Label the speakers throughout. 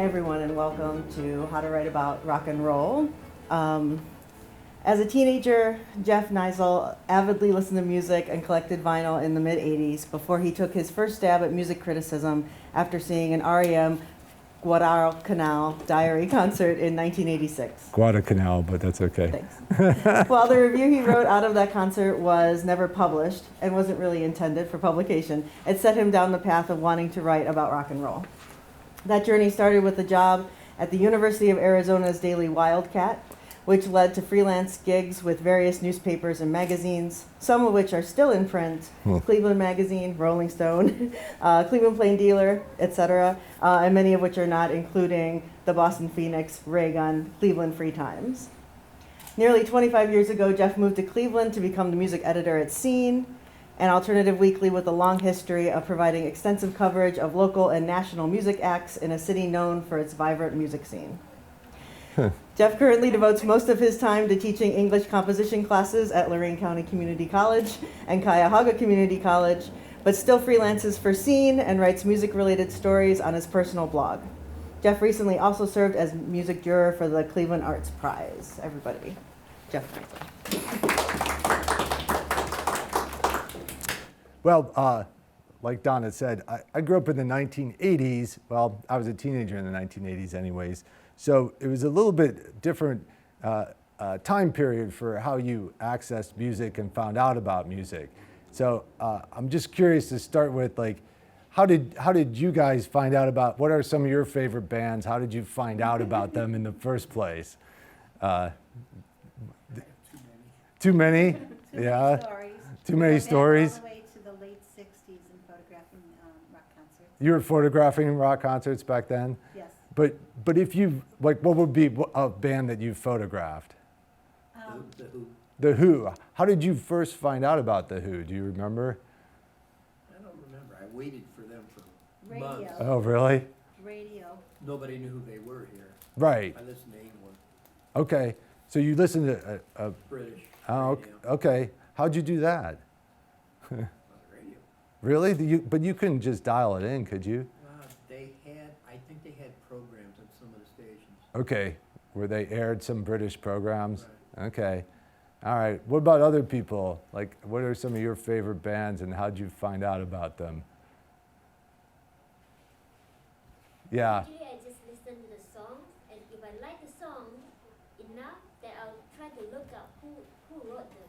Speaker 1: everyone, and welcome to How to Write About Rock and Roll. As a teenager, Jeff Niesel avidly listened to music and collected vinyl in the mid-'80s before he took his first stab at music criticism after seeing an REM Guadalcanal Diary concert in 1986.
Speaker 2: Guadalcanal, but that's okay.
Speaker 1: Thanks. Well, the review he wrote out of that concert was never published and wasn't really intended for publication. It set him down the path of wanting to write about rock and roll. That journey started with a job at the University of Arizona's daily Wildcat, which led to freelance gigs with various newspapers and magazines, some of which are still in print, Cleveland Magazine, Rolling Stone, Cleveland Plain Dealer, etc., and many of which are not, including the Boston Phoenix, Ray Gun, Cleveland Free Times. Nearly 25 years ago, Jeff moved to Cleveland to become the music editor at Scene, an alternative weekly with a long history of providing extensive coverage of local and national music acts in a city known for its vibrant music scene. Jeff currently devotes most of his time to teaching English composition classes at Lorain County Community College and Cuyahoga Community College, but still freelances for Scene and writes music-related stories on his personal blog. Jeff recently also served as music juror for the Cleveland Arts Prize. Everybody, Jeff.
Speaker 2: Well, like Donna said, I grew up in the 1980s. Well, I was a teenager in the 1980s anyways. So it was a little bit different time period for how you accessed music and found out about music. So I'm just curious to start with, like, how did you guys find out about, what are some of your favorite bands? How did you find out about them in the first place? Too many? Yeah. Too many stories.
Speaker 3: All the way to the late 60s and photographing rock concerts.
Speaker 2: You were photographing rock concerts back then?
Speaker 3: Yes.
Speaker 2: But if you, like, what would be a band that you photographed?
Speaker 4: The Who.
Speaker 2: The Who. How did you first find out about The Who? Do you remember?
Speaker 4: I don't remember. I waited for them for
Speaker 3: Radio.
Speaker 4: months.
Speaker 2: Oh, really?
Speaker 3: Radio.
Speaker 4: Nobody knew who they were here.
Speaker 2: Right.
Speaker 4: I listened to England,
Speaker 2: Okay. So you listened to
Speaker 4: British
Speaker 2: oh,
Speaker 4: radio.
Speaker 2: okay. How'd you do that?
Speaker 4: On the radio.
Speaker 2: Really? But you couldn't just dial it in, could you?
Speaker 4: I think they had programs on some of the stations.
Speaker 2: Okay. Where they aired some British programs? Right. Okay. All right. What about other people? Like, what are some of your favorite bands and how'd you find out about them? Yeah.
Speaker 5: Usually I just listen to the songs, and if I like the song enough, then I'll try to look up who wrote them.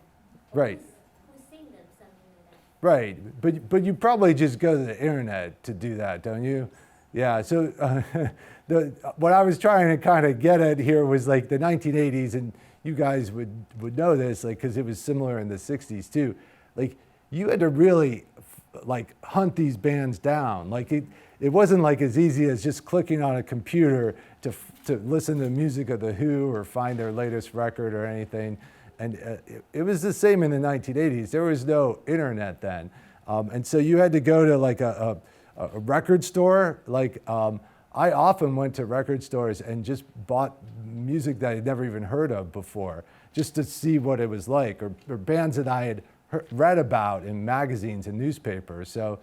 Speaker 5: Or
Speaker 2: Right.
Speaker 5: Who sing them, something like that.
Speaker 2: Right, but you probably just go to the internet to do that, don't you? Yeah, so what I was trying to kind of get at here was like the 1980s, and you guys would know this, like, because it was similar in the 60s too. Like, you had to really like hunt these bands down. Like, it wasn't like as easy as just clicking on a computer to listen to the music of The Who or find their latest record or anything. And it was the same in the 1980s. There was no internet then. And so you had to go to like a record store. Like, I often went to record stores and just bought music that I'd never even heard of before, just to see what it was like, or bands that I had read about in magazines and newspapers. So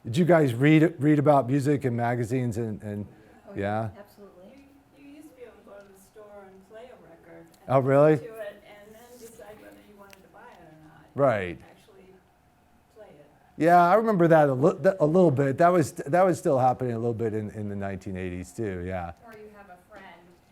Speaker 2: did you guys read about music in magazines and
Speaker 3: Oh,
Speaker 2: yeah?
Speaker 3: Absolutely.
Speaker 6: You used to be able to go to the store and play a record. And
Speaker 2: Oh, really?
Speaker 6: listen to it and then decide whether you wanted to buy it or not.
Speaker 2: Right.
Speaker 6: Actually play it.
Speaker 2: Yeah, I remember that a little bit. That was still happening a little bit in the 1980s too. Yeah.
Speaker 7: Or you have a friend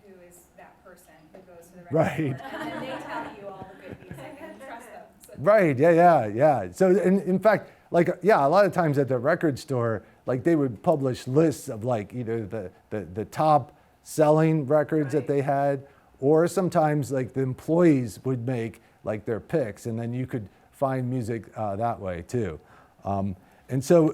Speaker 7: who is that person who goes to the
Speaker 2: Right.
Speaker 7: record store, and then they tell you all the good music and you trust them. So
Speaker 2: Right. Yeah. So in fact, like, yeah, a lot of times at the record store, like, they would publish lists of like either the top selling records that they had, or sometimes like the employees would make like their picks, and then you could find music that way too. And so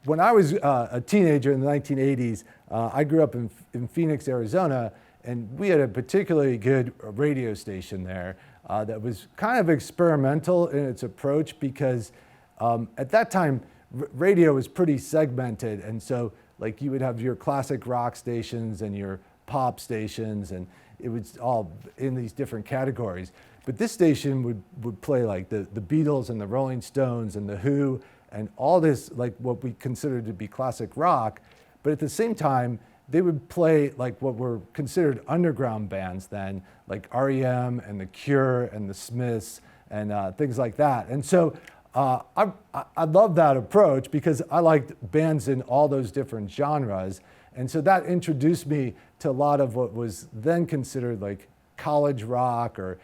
Speaker 2: when I was a teenager in the 1980s, I grew up in Phoenix, Arizona, and we had a particularly good radio station there that was kind of experimental in its approach, because at that time, radio was pretty segmented, and so like you would have your classic rock stations and your pop stations, and it was all in these different categories. But this station would play like the Beatles and the Rolling Stones and the Who and all this, like what we considered to be classic rock. But at the same time, they would play like what were considered underground bands then, like REM and The Cure and The Smiths and things like that. And so I love that approach because I liked bands in all those different genres. And so that introduced me to a lot of what was then considered like college rock, or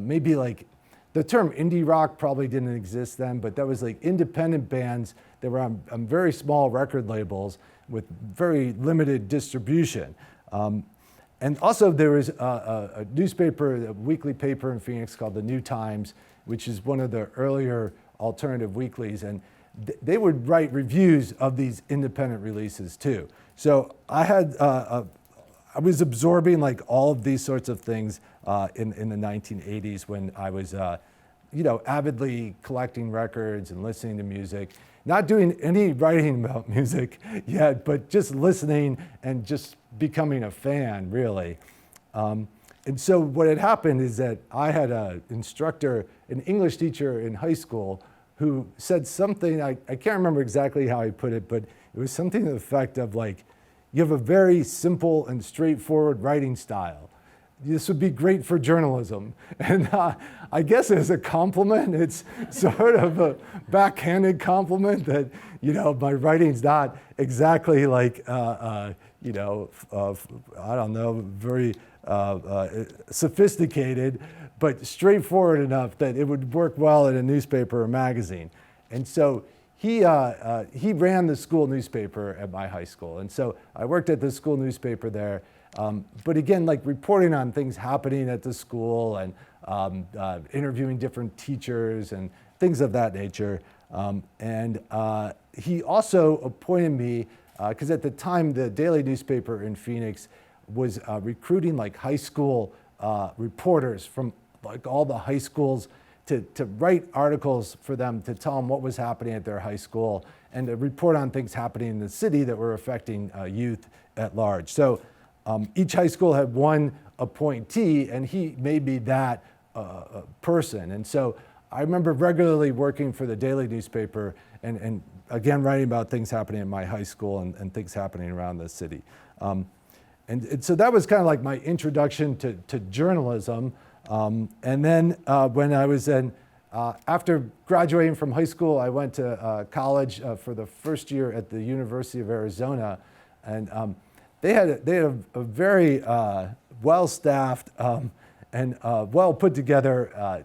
Speaker 2: maybe like the term indie rock probably didn't exist then, but that was like independent bands that were on very small record labels with very limited distribution. And also there was a newspaper, a weekly paper in Phoenix called the New Times, which is one of the earlier alternative weeklies, and they would write reviews of these independent releases too. So I was absorbing like all of these sorts of things in the 1980s when I was, avidly collecting records and listening to music, not doing any writing about music yet, but just listening and just becoming a fan, really. And so what had happened is that I had an instructor, an English teacher in high school, who said something, I can't remember exactly how he put it, but it was something to the effect of like, you have a very simple and straightforward writing style. This would be great for journalism. And I guess as a compliment, it's sort of a backhanded compliment that, my writing's not exactly like, I don't know, very sophisticated, but straightforward enough that it would work well in a newspaper or magazine. And so he ran the school newspaper at my high school. And so I worked at the school newspaper there. But again, like reporting on things happening at the school and interviewing different teachers and things of that nature. And he also appointed me, because at the time the daily newspaper in Phoenix was recruiting like high school reporters from like all the high schools to write articles for them to tell them what was happening at their high school and to report on things happening in the city that were affecting youth at large. So each high school had one appointee, and he made me that person. And so I remember regularly working for the daily newspaper and again, writing about things happening at my high school and things happening around the city. And so that was kind of like my introduction to journalism. And then when I was after graduating from high school, I went to college for the first year at the University of Arizona. And they had a very well-staffed and well put together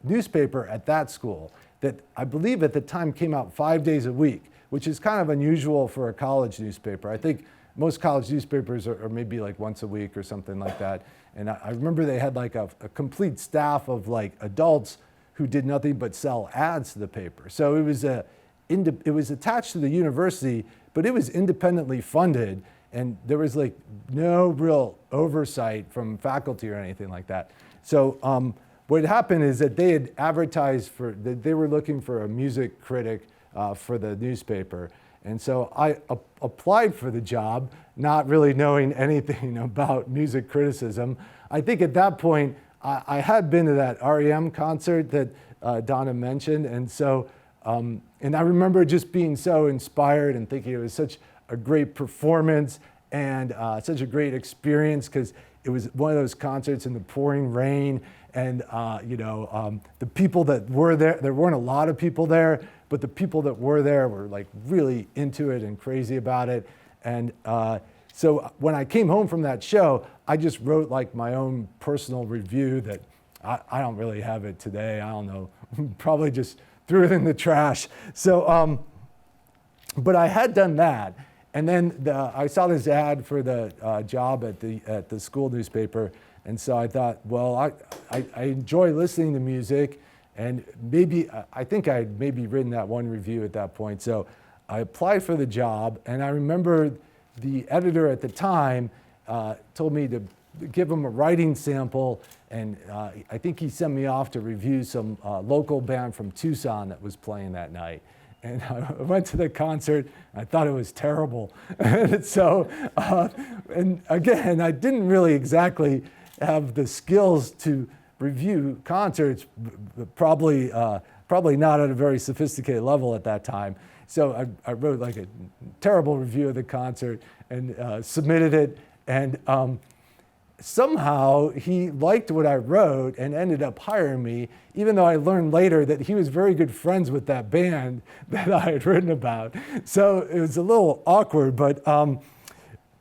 Speaker 2: newspaper at that school that I believe at the time came out 5 days a week, which is kind of unusual for a college newspaper. I think most college newspapers are maybe like once a week or something like that. And I remember they had like a complete staff of like adults who did nothing but sell ads to the paper. So it was attached to the university, but it was independently funded. And there was like no real oversight from faculty or anything like that. So what happened is that they had advertised they were looking for a music critic for the newspaper. And so I applied for the job, not really knowing anything about music criticism. I think at that point, I had been to that REM concert that Donna mentioned. And so, and I remember just being so inspired and thinking it was such a great performance and such a great experience, because it was one of those concerts in the pouring rain, and the people that were there weren't a lot of people there, but the people that were there were like really into it and crazy about it. And so when I came home from that show, I just wrote like my own personal review that I don't really have it today. I don't know, probably just threw it in the trash. So, but I had done that. And then I saw this ad for the job at the school newspaper. And so I thought, well, I enjoy listening to music, and maybe, I think I had maybe written that one review at that point. So I applied for the job, and I remember the editor at the time told me to give him a writing sample, and I think he sent me off to review some local band from Tucson that was playing that night. And I went to the concert. I thought it was terrible. And so, and again, I didn't really exactly have the skills to review concerts, probably probably not at a very sophisticated level at that time. So I wrote like a terrible review of the concert and submitted it. And somehow he liked what I wrote and ended up hiring me, even though I learned later that he was very good friends with that band that I had written about. So it was a little awkward, but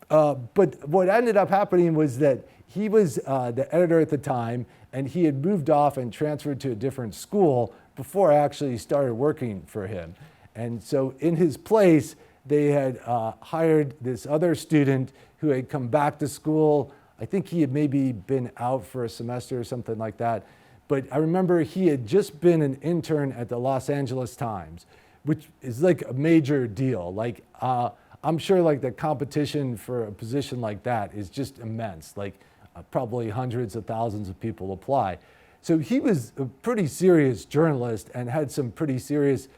Speaker 2: what ended up happening was that he was the editor at the time, and he had moved off and transferred to a different school before I actually started working for him. And so in his place, they had hired this other student who had come back to school. I think he had maybe been out for a semester or something like that. But I remember he had just been an intern at the Los Angeles Times, which is like a major deal. Like, I'm sure like the competition for a position like that is just immense. Like probably hundreds of thousands of people apply. So he was a pretty serious journalist and had some pretty serious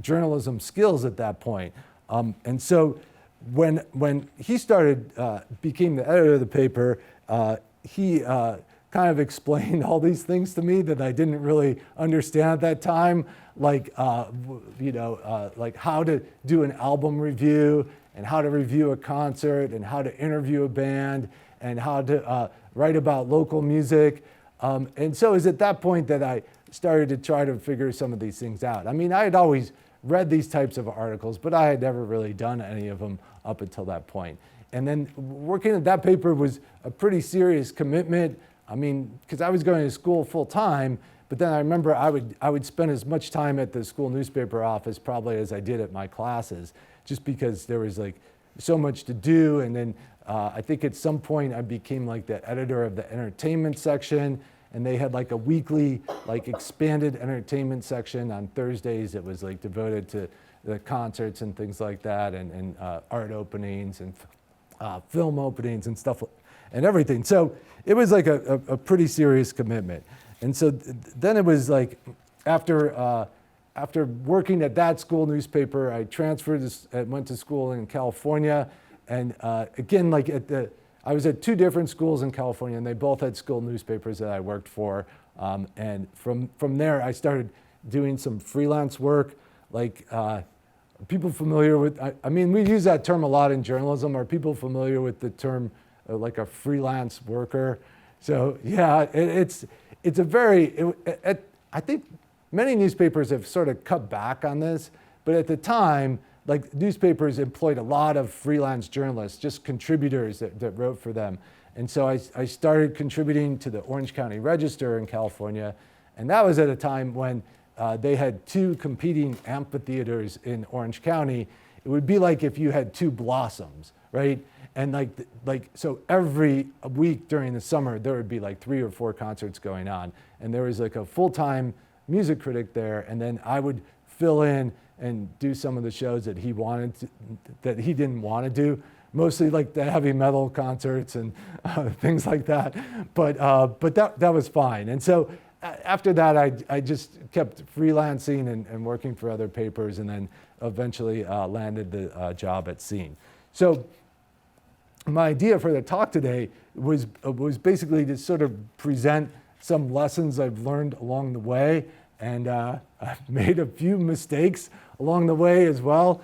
Speaker 2: journalism skills at that point. And so when he started, became the editor of the paper, he kind of explained all these things to me that I didn't really understand at that time, like like how to do an album review and how to review a concert and how to interview a band and how to write about local music. And so it was at that point that I started to try to figure some of these things out. I mean, I had always read these types of articles, but I had never really done any of them up until that point. And then working at that paper was a pretty serious commitment. I mean, because I was going to school full time, but then I remember I would spend as much time at the school newspaper office probably as I did at my classes, just because there was like so much to do. And then I think at some point I became like the editor of the entertainment section, and they had like a weekly like expanded entertainment section on Thursdays that was like devoted to the concerts and things like that, and art openings and film openings and stuff and everything. So it was like a pretty serious commitment. And so then it was like after working at that school newspaper, I transferred, went to school in California. And again, like I was at two different schools in California, and they both had school newspapers that I worked for. And from there, I started doing some freelance work. Like, people familiar with, I mean, we use that term a lot in journalism. Are people familiar with the term like a freelance worker? So yeah, it's a very, I think many newspapers have sort of cut back on this, but at the time, like newspapers employed a lot of freelance journalists, just contributors that wrote for them. And so I started contributing to the Orange County Register in California, and that was at a time when they had two competing amphitheaters in Orange County. It would be like if you had two Blossoms, right? And so every week during the summer, there would be like 3 or 4 concerts going on. And there was like a full-time music critic there, and then I would fill in and do some of the shows that he wanted to, that he didn't want to do, mostly like the heavy metal concerts and things like that. But that was fine. And so after that, I just kept freelancing and working for other papers, and then eventually landed the job at Scene. So my idea for the talk today was basically to sort of present some lessons I've learned along the way, and I've made a few mistakes along the way as well.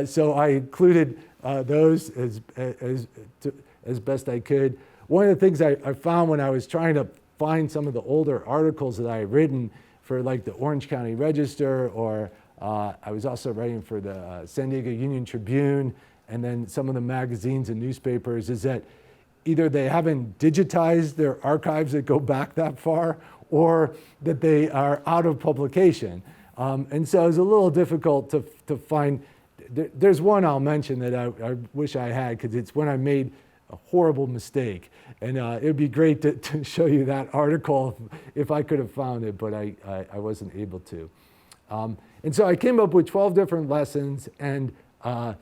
Speaker 2: So I included those as best I could. One of the things I found when I was trying to find some of the older articles that I had written for like the Orange County Register, or I was also writing for the San Diego Union-Tribune, and then some of the magazines and newspapers, is that either they haven't digitized their archives that go back that far, or that they are out of publication. And so it was a little difficult to find. There's one I'll mention that I wish I had, because it's when I made a horrible mistake. And it would be great to show you that article if I could have found it, but I wasn't able to. And so I came up with 12 different lessons, and I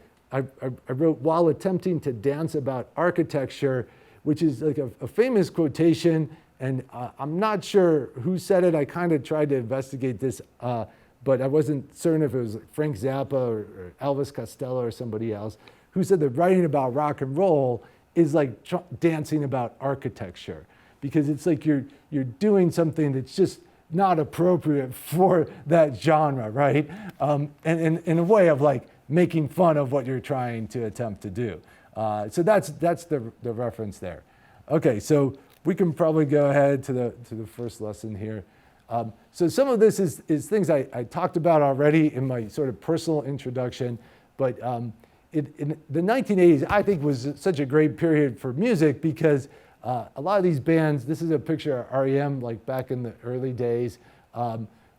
Speaker 2: wrote, "While attempting to dance about architecture," which is like a famous quotation, and I'm not sure who said it. I kind of tried to investigate this, but I wasn't certain if it was Frank Zappa or Elvis Costello or somebody else, who said that writing about rock and roll is like dancing about architecture, because it's like you're doing something that's just not appropriate for that genre, right? And in a way of like making fun of what you're trying to attempt to do. So that's the reference there. Okay, so we can probably go ahead to the first lesson here. So some of this is things I talked about already in my sort of personal introduction, but in the 1980s, I think was such a great period for music because a lot of these bands, this is a picture of REM like back in the early days,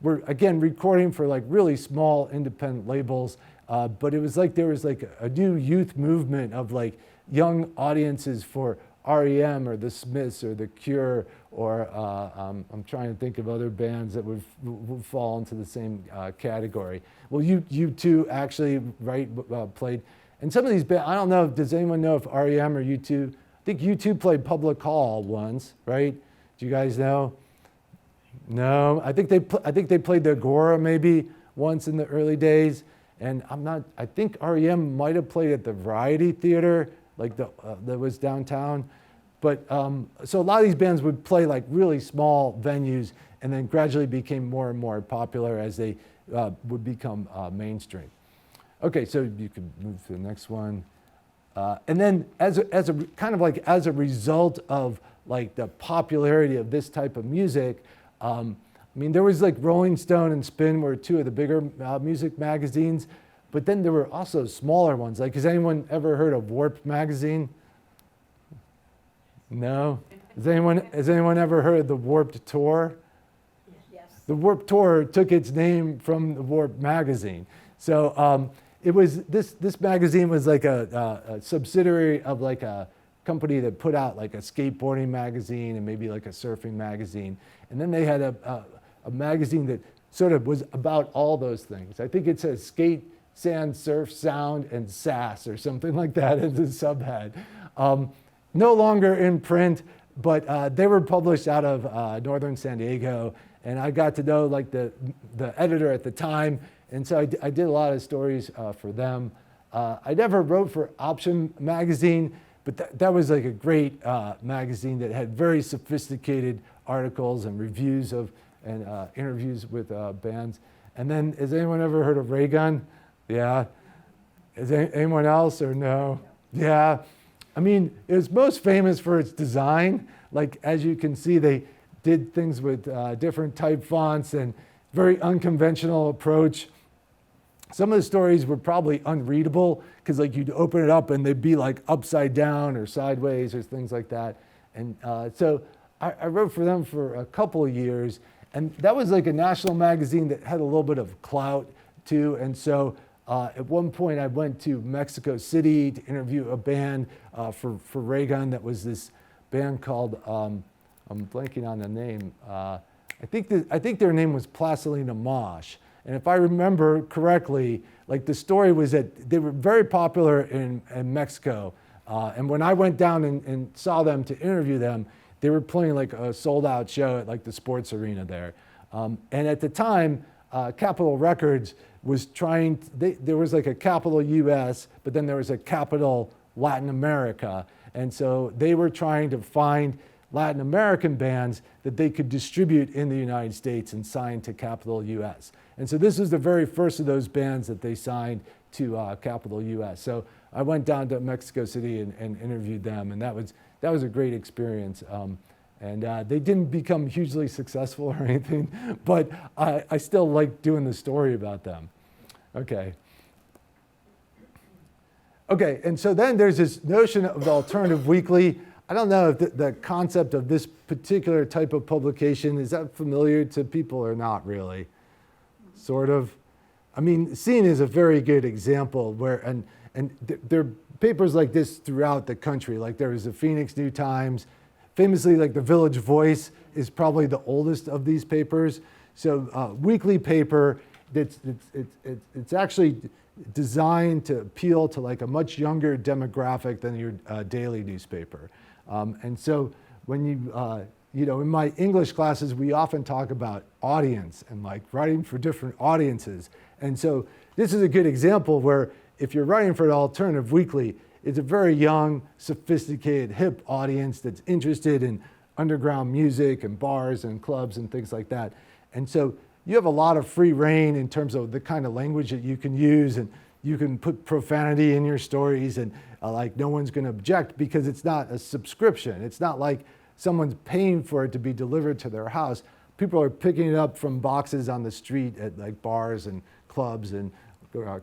Speaker 2: were again recording for like really small independent labels, but it was like there was like a new youth movement of like young audiences for REM or the Smiths or the Cure or I'm trying to think of other bands that would fall into the same category. Well, U2 actually played, and some of these bands, I don't know, does anyone know if REM or U2, I think U2 played Public Hall once, right? Do you guys know? No, I think they played the Agora maybe once in the early days, and I think REM might have played at the Variety Theater, like that was downtown. But so a lot of these bands would play like really small venues and then gradually became more and more popular as they would become mainstream. Okay, so you can move to the next one. And then as a result of like the popularity of this type of music, I mean, there was like Rolling Stone and Spin were two of the bigger music magazines, but then there were also smaller ones. Like, has anyone ever heard of Warped magazine? No? Has anyone ever heard of the Warped Tour?
Speaker 6: Yes.
Speaker 2: The Warped Tour took its name from the Warped magazine. So it was this magazine was like a subsidiary of like a company that put out like a skateboarding magazine and maybe like a surfing magazine. And then they had a magazine that sort of was about all those things. I think it says skate, sand, surf, sound, and sass or something like that as a subhead. No longer in print, but they were published out of northern San Diego, and I got to know like the editor at the time, and so I did a lot of stories for them. I never wrote for Option magazine, but that was like a great magazine that had very sophisticated articles and reviews of and interviews with bands. And then, has anyone ever heard of Raygun? Yeah. Is anyone else or no? Yeah. I mean, it was most famous for its design. Like, as you can see, they did things with different type fonts and very unconventional approach. Some of the stories were probably unreadable because like you'd open it up and they'd be like upside down or sideways or things like that. And so I wrote for them for a couple of years, and that was like a national magazine that had a little bit of clout too. And so at one point I went to Mexico City to interview a band for Raygun that was this band called, I'm blanking on the name. I think their name was Placelina Mosh. And if I remember correctly, like the story was that they were very popular in Mexico. And when I went down and saw them to interview them, they were playing like a sold out show at like the sports arena there. And at the time, Capitol Records was there was like a Capitol US, but then there was a Capitol Latin America. And so they were trying to find Latin American bands that they could distribute in the United States and sign to Capitol US. And so this was the very first of those bands that they signed to Capitol US. So I went down to Mexico City and interviewed them, and that was a great experience. And they didn't become hugely successful or anything, but I still like doing the story about them. Okay. Okay, and so then there's this notion of the alternative weekly. I don't know if the concept of this particular type of publication, is that familiar to people or not really? Sort of. I mean, Scene is a very good example where, and there are papers like this throughout the country. Like there was the Phoenix New Times. Famously, like the Village Voice is probably the oldest of these papers. So weekly paper, it's actually designed to appeal to like a much younger demographic than your daily newspaper. And so when in my English classes, we often talk about audience and like writing for different audiences. And so this is a good example where if you're writing for an alternative weekly, it's a very young, sophisticated, hip audience that's interested in underground music and bars and clubs and things like that. And so you have a lot of free reign in terms of the kind of language that you can use, and you can put profanity in your stories, and like no one's going to object because it's not a subscription. It's not like someone's paying for it to be delivered to their house. People are picking it up from boxes on the street at like bars and clubs and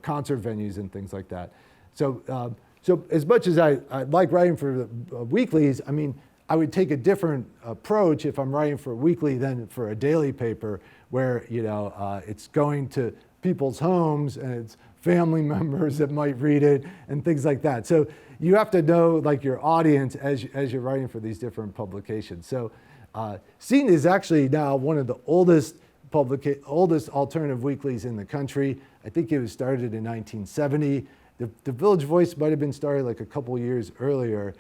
Speaker 2: concert venues and things like that. So, so as much as I like writing for the weeklies, I mean, I would take a different approach if I'm writing for a weekly than for a daily paper, where it's going to people's homes and it's family members that might read it and things like that. So you have to know like your audience as you're writing for these different publications. So Scene is actually now one of the oldest alternative weeklies in the country. I think it was started in 1970. The Village Voice might have been started like a couple years earlier.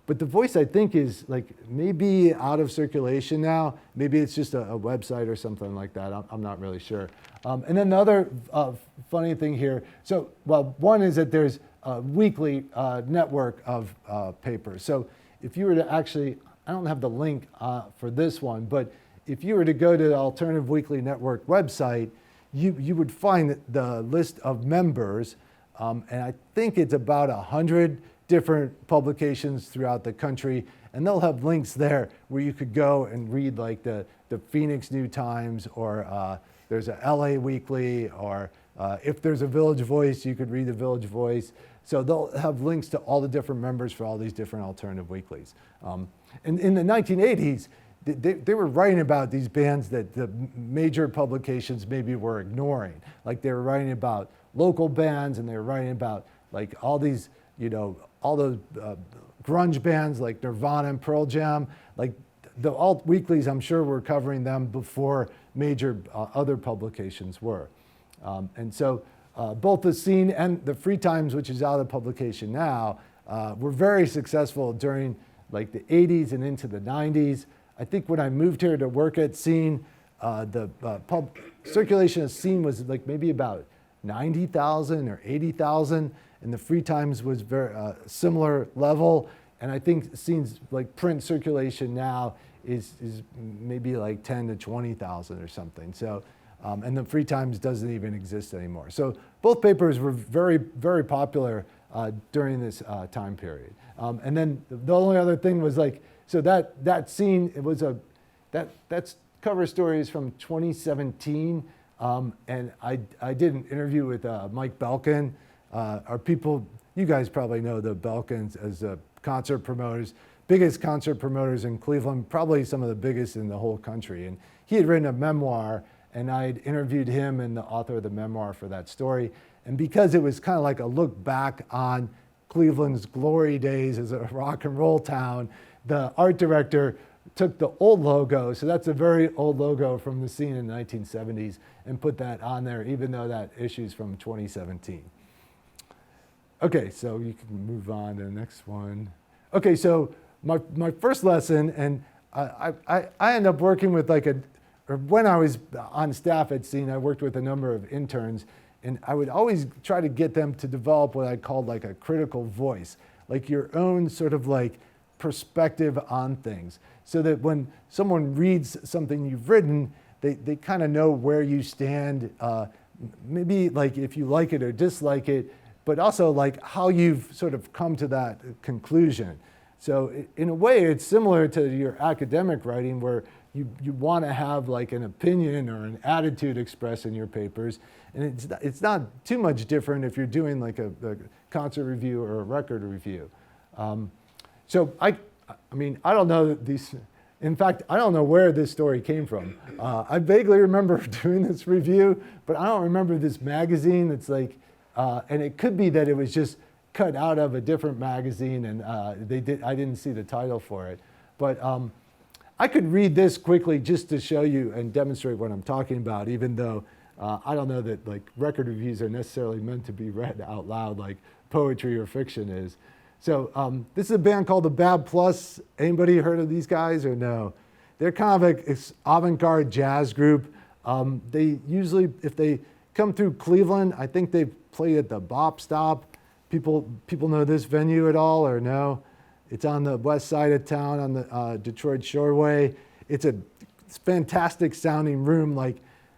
Speaker 2: But the Voice, I think, is like maybe out of circulation now. Maybe it's just a website or something like that. I'm not really sure. And then the other funny thing here, so, well, one is that there's a weekly network of papers. So if you were to actually, I don't have the link for this one, but if you were to go to the Alternative Weekly Network website, you would find the list of members, and I think it's about 100 different publications throughout the country, and they'll have links there where you could go and read like the Phoenix New Times, or there's a LA Weekly, or if there's a Village Voice, you could read the Village Voice. So they'll have links to all the different members for all these different alternative weeklies. And in the 1980s, they were writing about these bands that the major publications maybe were ignoring. Like they were writing about local bands, and they were writing about like all these, all those grunge bands like Nirvana and Pearl Jam. Like the alt weeklies, I'm sure, were covering them before major other publications were. And so both the Scene and the Free Times, which is out of publication now, were very successful during like the 80s and into the 90s. I think when I moved here to work at Scene, the circulation of Scene was like maybe about 90,000 or 80,000, and the Free Times was very similar level. And I think Scene's like print circulation now is maybe like 10 to 20,000 or something. So, and the Free Times doesn't even exist anymore. So both papers were very, very popular during this time period. And then the only other thing was like, so that Scene, it was that's cover stories from 2017. And I did an interview with Mike Belkin. You guys probably know the Belkins as concert promoters, biggest concert promoters in Cleveland, probably some of the biggest in the whole country. And he had written a memoir, and I had interviewed him and the author of the memoir for that story. And because it was kind of like a look back on Cleveland's glory days as a rock and roll town, the art director took the old logo, so that's a very old logo from the Scene in the 1970s, and put that on there, even though that issue's from 2017. Okay, so you can move on to the next one. Okay, so my first lesson, and I ended up working with or when I was on staff at Scene, I worked with a number of interns, and I would always try to get them to develop what I called like a critical voice, like your own sort of like perspective on things, so that when someone reads something you've written, they kind of know where you stand, maybe like if you like it or dislike it, but also like how you've sort of come to that conclusion. So in a way, it's similar to your academic writing, where you want to have like an opinion or an attitude expressed in your papers. And it's not too much different if you're doing like a concert review or a record review. So I mean, I don't know these. In fact, I don't know where this story came from. I vaguely remember doing this review, but I don't remember this magazine. It's like, and it could be that it was just cut out of a different magazine, and I didn't see the title for it. But I could read this quickly just to show you and demonstrate what I'm talking about, even though I don't know that like record reviews are necessarily meant to be read out loud like poetry or fiction is. So this is a band called the Bad Plus. Anybody heard of these guys or no? They're kind of like an avant-garde jazz group. They usually, if they come through Cleveland, I think they've played at the Bop Stop. People know this venue at all or no? It's on the west side of town on the Detroit Shoreway. It's a fantastic sounding room. Like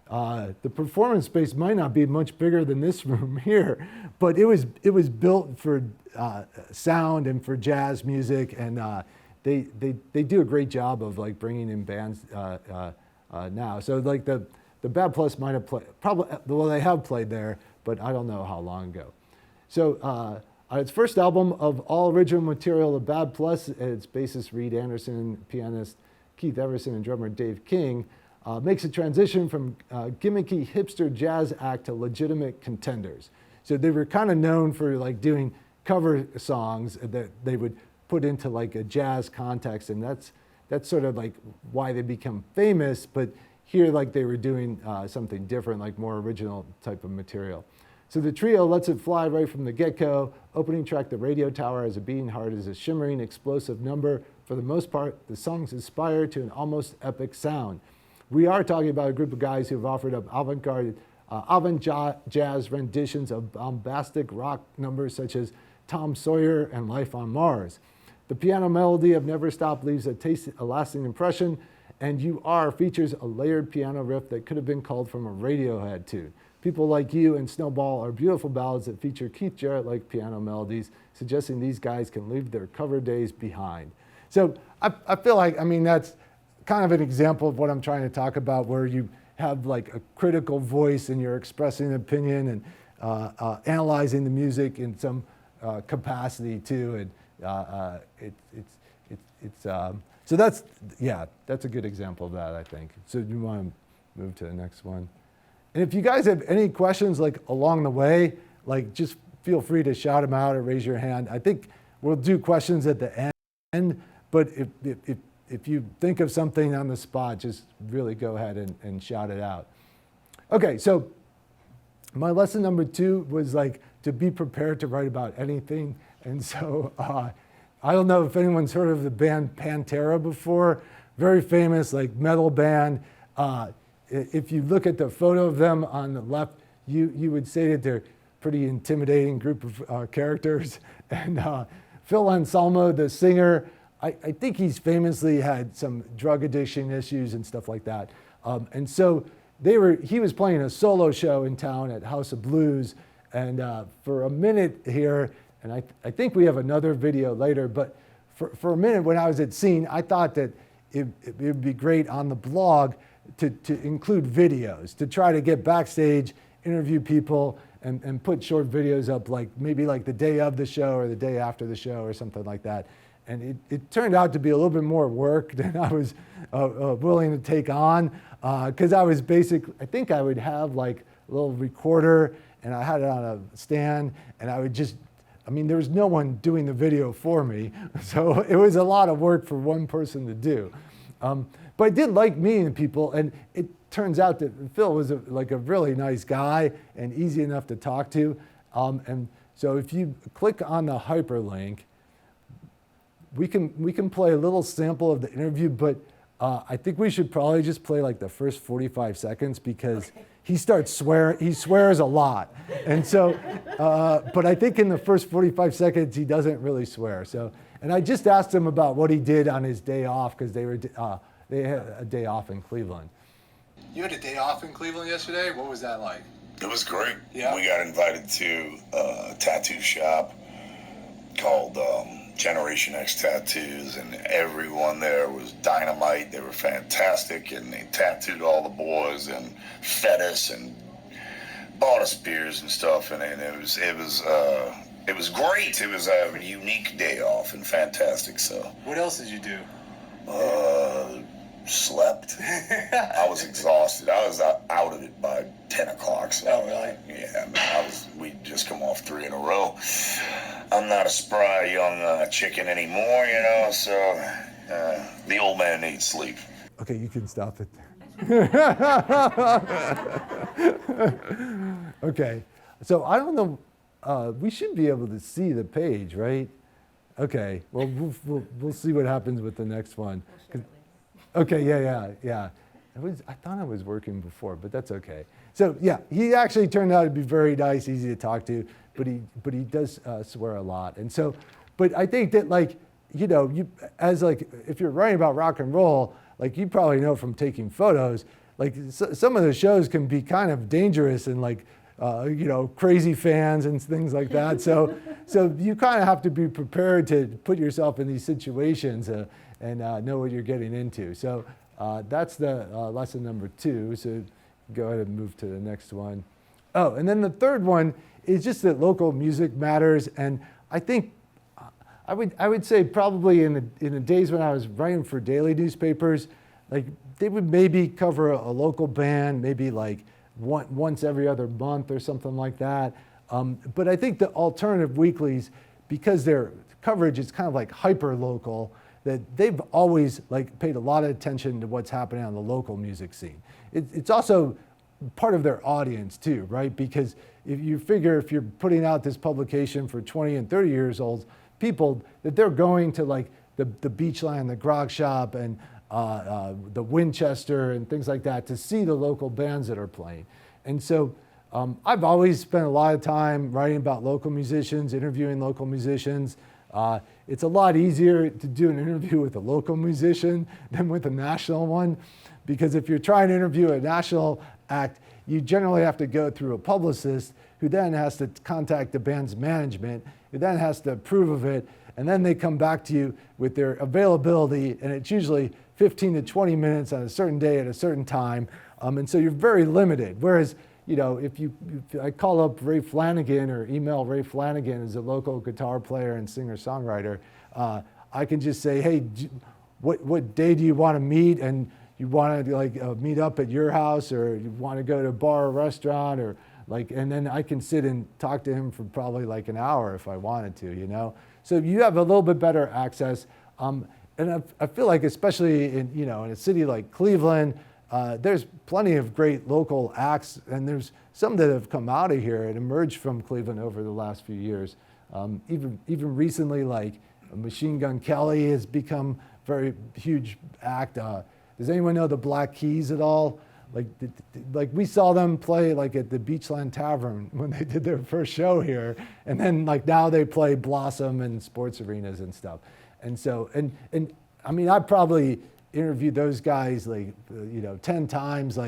Speaker 2: the performance space might not be much bigger than this room here, but it was built for sound and for jazz music, and they do a great job of like bringing in bands now. So like the Bad Plus might have played, probably, well, they have played there, but I don't know how long ago. So its first album of all original material of Bad Plus, its bassist Reed Anderson, pianist Keith Everson, and drummer Dave King, makes a transition from gimmicky hipster jazz act to legitimate contenders. So they were kind of known for like doing cover songs that they would put into like a jazz context, and that's sort of like why they become famous. But here, like they were doing something different, like more original type of material. So the trio lets it fly right from the get-go. Opening track, The Radio Tower, as a beating heart, is a shimmering, explosive number. For the most part, the songs aspire to an almost epic sound. We are talking about a group of guys who have offered up avant-jazz renditions of bombastic rock numbers such as Tom Sawyer and Life on Mars. The piano melody of Never Stop leaves a lasting impression, and You Are features a layered piano riff that could have been called from a Radiohead tune. People Like You and Snowball are beautiful ballads that feature Keith Jarrett-like piano melodies, suggesting these guys can leave their cover days behind. So I feel like, I mean, that's kind of an example of what I'm trying to talk about, where you have like a critical voice and you're expressing an opinion and analyzing the music in some capacity too. And so that's a good example of that, I think. So you want to move to the next one. And if you guys have any questions like along the way, like just feel free to shout them out or raise your hand. I think we'll do questions at the end, but if you think of something on the spot, just really go ahead and shout it out. Okay, so my lesson number 2 was like to be prepared to write about anything. And so I don't know if anyone's heard of the band Pantera before. Very famous, like metal band. If you look at the photo of them on the left, you would say that they're pretty intimidating group of characters. And Phil Anselmo, the singer, I think he's famously had some drug addiction issues and stuff like that. And so he was playing a solo show in town at House of Blues. And for a minute here, and I think we have another video later, but for a minute when I was at Scene, I thought that it would be great on the blog to include videos, to try to get backstage, interview people, and put short videos up, like maybe like the day of the show or the day after the show or something like that. And it turned out to be a little bit more work than I was willing to take on, because I think I would have like a little recorder, and I had it on a stand, and I would there was no one doing the video for me, so it was a lot of work for one person to do. But I did like meeting people, and it turns out that Phil was a really nice guy and easy enough to talk to. And so if you click on the hyperlink, we can play a little sample of the interview, but I think we should probably just play like the first 45 seconds because he starts swearing. He swears a lot. And so, but I think in the first 45 seconds, he doesn't really swear. So, and I just asked him about what he did on his day off because they had a day off in Cleveland. You had a day off in Cleveland yesterday? What was that like?
Speaker 8: It was great.
Speaker 2: Yeah.
Speaker 8: We got invited to a tattoo shop called Generation X Tattoos, and everyone there was dynamite. They were fantastic, and they tattooed all the boys and fed us and bought us beers and stuff, and it was great. It was a unique day off and fantastic. So
Speaker 2: What else did you do?
Speaker 8: Slept. I was exhausted. I was out of it by 10 o'clock. So
Speaker 2: Oh, really?
Speaker 8: Yeah, man, we'd just come off 3 in a row. I'm not a spry young chicken anymore, so the old man needs sleep.
Speaker 2: Okay, you can stop it there. Okay, so I don't know, we should be able to see the page, right? Okay, well, we'll see what happens with the next one. Okay, yeah. I thought it was working before, but that's okay. So yeah, he actually turned out to be very nice, easy to talk to, but he does swear a lot. And so, but I think that if you're writing about rock and roll, like you probably know from taking photos, like some of the shows can be kind of dangerous and like, crazy fans and things like that. So you kind of have to be prepared to put yourself in these situations and know what you're getting into. So that's the lesson number 2. So go ahead and move to the next one. Oh, and then the third one is just that local music matters. And I think I would say probably in the days when I was writing for daily newspapers, like they would maybe cover a local band, maybe like once every other month or something like that. But I think the alternative weeklies, because their coverage is kind of like hyper local, that they've always like paid a lot of attention to what's happening on the local music scene. It's also part of their audience too, right? Because if you figure if you're putting out this publication for 20 and 30 years old people, that they're going to like the Beachland, the Grog Shop, and the Winchester and things like that to see the local bands that are playing. And so I've always spent a lot of time writing about local musicians, interviewing local musicians. It's a lot easier to do an interview with a local musician than with a national one, because if you're trying to interview a national act, you generally have to go through a publicist who then has to contact the band's management, who then has to approve of it, and then they come back to you with their availability, and it's usually 15 to 20 minutes on a certain day at a certain time, and so you're very limited. Whereas, if I call up Ray Flanagan or email Ray Flanagan as a local guitar player and singer-songwriter, I can just say, hey, what day do you want to meet? And you want to meet up at your house, or you want to go to a bar or restaurant, or and then I can sit and talk to him for probably like an hour if I wanted to, So you have a little bit better access. And I feel like especially in a city like Cleveland, there's plenty of great local acts, and there's some that have come out of here and emerged from Cleveland over the last few years. Even recently, like Machine Gun Kelly has become a very huge act. Does anyone know the Black Keys at all? Like we saw them play like at the Beachland Tavern when they did their first show here, and then now they play Blossom and sports arenas and stuff. And so and I mean, I probably interviewed those guys 10 times,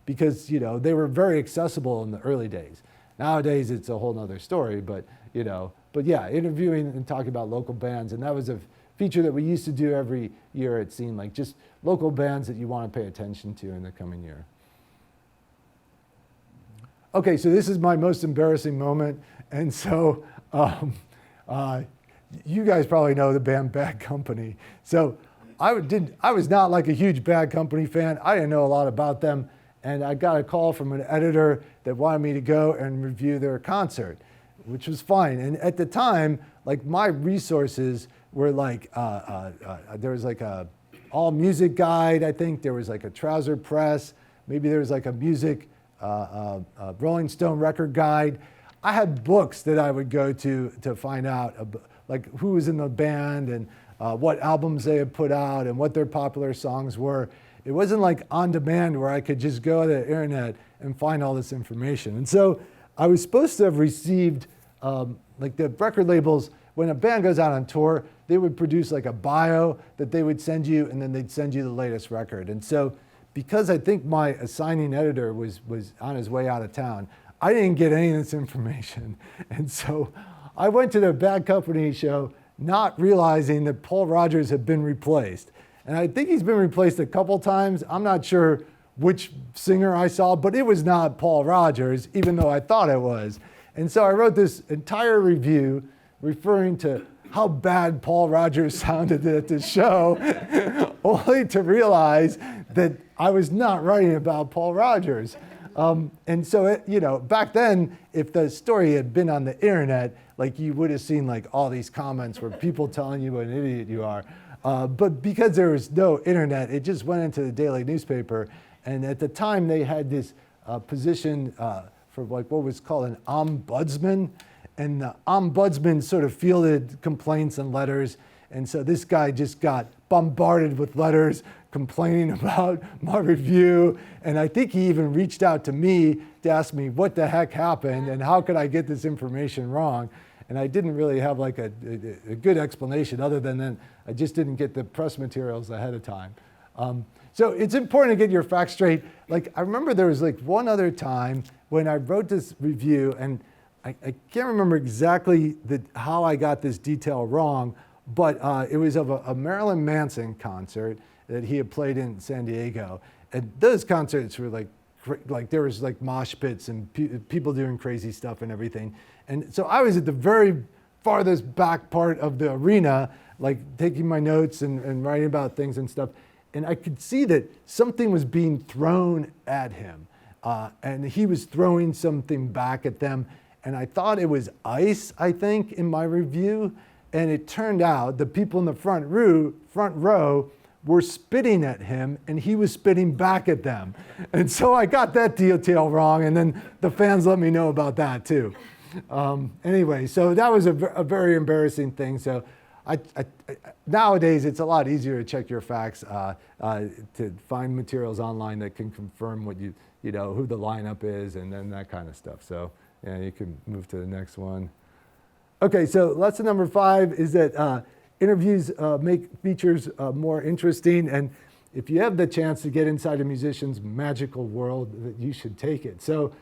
Speaker 2: because they were very accessible in the early days. Nowadays it's a whole nother story, but yeah, interviewing and talking about local bands, and that was a feature that we used to do every year. It seemed like just local bands that you want to pay attention to in the coming year. Okay, so this is my most embarrassing moment, and so you guys probably know the band Bad Company. So I was not like a huge Bad Company fan. I didn't know a lot about them, and I got a call from an editor that wanted me to go and review their concert, which was fine. And at the time, my resources were there was a all music guide, I think. There was a Trouser Press. Maybe there was a music Rolling Stone record guide. I had books that I would go to find out who was in the band and what albums they had put out and what their popular songs were. It wasn't on demand where I could just go to the internet and find all this information. And so I was supposed to have received the record labels, when a band goes out on tour, they would produce a bio that they would send you, and then they'd send you the latest record. And so because I think my assigning editor was on his way out of town, I didn't get any of this information. And so I went to the Bad Company show not realizing that Paul Rodgers had been replaced. And I think he's been replaced a couple times. I'm not sure which singer I saw, but it was not Paul Rodgers, even though I thought it was. And so I wrote this entire review referring to how bad Paul Rodgers sounded at the show, only to realize that I was not writing about Paul Rodgers. And so, back then, if the story had been on the internet, you would have seen all these comments where people telling you what an idiot you are. But because there was no internet, it just went into the daily newspaper. And at the time, they had this position for what was called an ombudsman. And the ombudsman sort of fielded complaints and letters. And so this guy just got bombarded with letters complaining about my review. And I think he even reached out to me to ask me what the heck happened and how could I get this information wrong. And I didn't really have a good explanation other than then I just didn't get the press materials ahead of time. So it's important to get your facts straight. Like, I remember there was like one other time when I wrote this review, and I can't remember exactly how I got this detail wrong, but it was of a Marilyn Manson concert that he had played in San Diego. And those concerts were like there was like mosh pits and people doing crazy stuff and everything. And so I was at the very farthest back part of the arena, like taking my notes and writing about things and stuff. And I could see that something was being thrown at him. And he was throwing something back at them. And I thought it was ice, I think, in my review. And it turned out the people in the front row were spitting at him, and he was spitting back at them. And so I got that detail wrong, and then the fans let me know about that too. Anyway, so that was a very embarrassing thing. So nowadays, it's a lot easier to check your facts, to find materials online that can confirm what you know, who the lineup is, and then that kind of stuff. So yeah, you can move to the next one. Okay, so lesson number 5 is that interviews make features more interesting, and if you have the chance to get inside a musician's magical world, that you should take it. So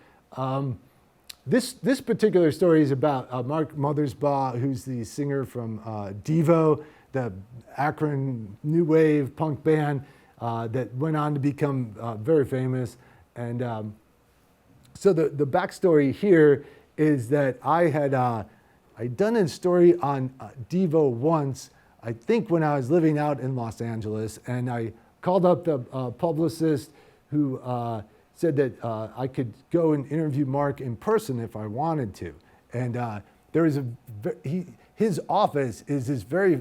Speaker 2: this particular story is about Mark Mothersbaugh, who's the singer from Devo, the Akron new wave punk band that went on to become very famous. And so the backstory here is that I'd done a story on Devo once, I think when I was living out in Los Angeles, and I called up the publicist who said that I could go and interview Mark in person if I wanted to. And there was his office is this very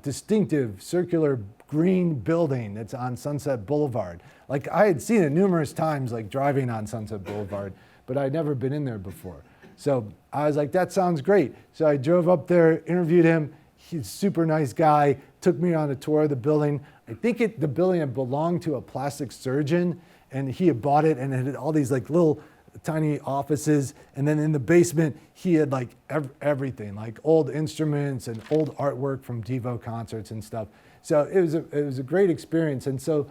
Speaker 2: distinctive circular green building that's on Sunset Boulevard. Like, I had seen it numerous times, like driving on Sunset Boulevard, but I'd never been in there before. So I was like, that sounds great. So I drove up there, interviewed him. He's a super nice guy, took me on a tour of the building. I think the building had belonged to a plastic surgeon, and he had bought it, and it had all these like little tiny offices. And then in the basement, he had like everything, like old instruments and old artwork from Devo concerts and stuff. So it was a great experience. And so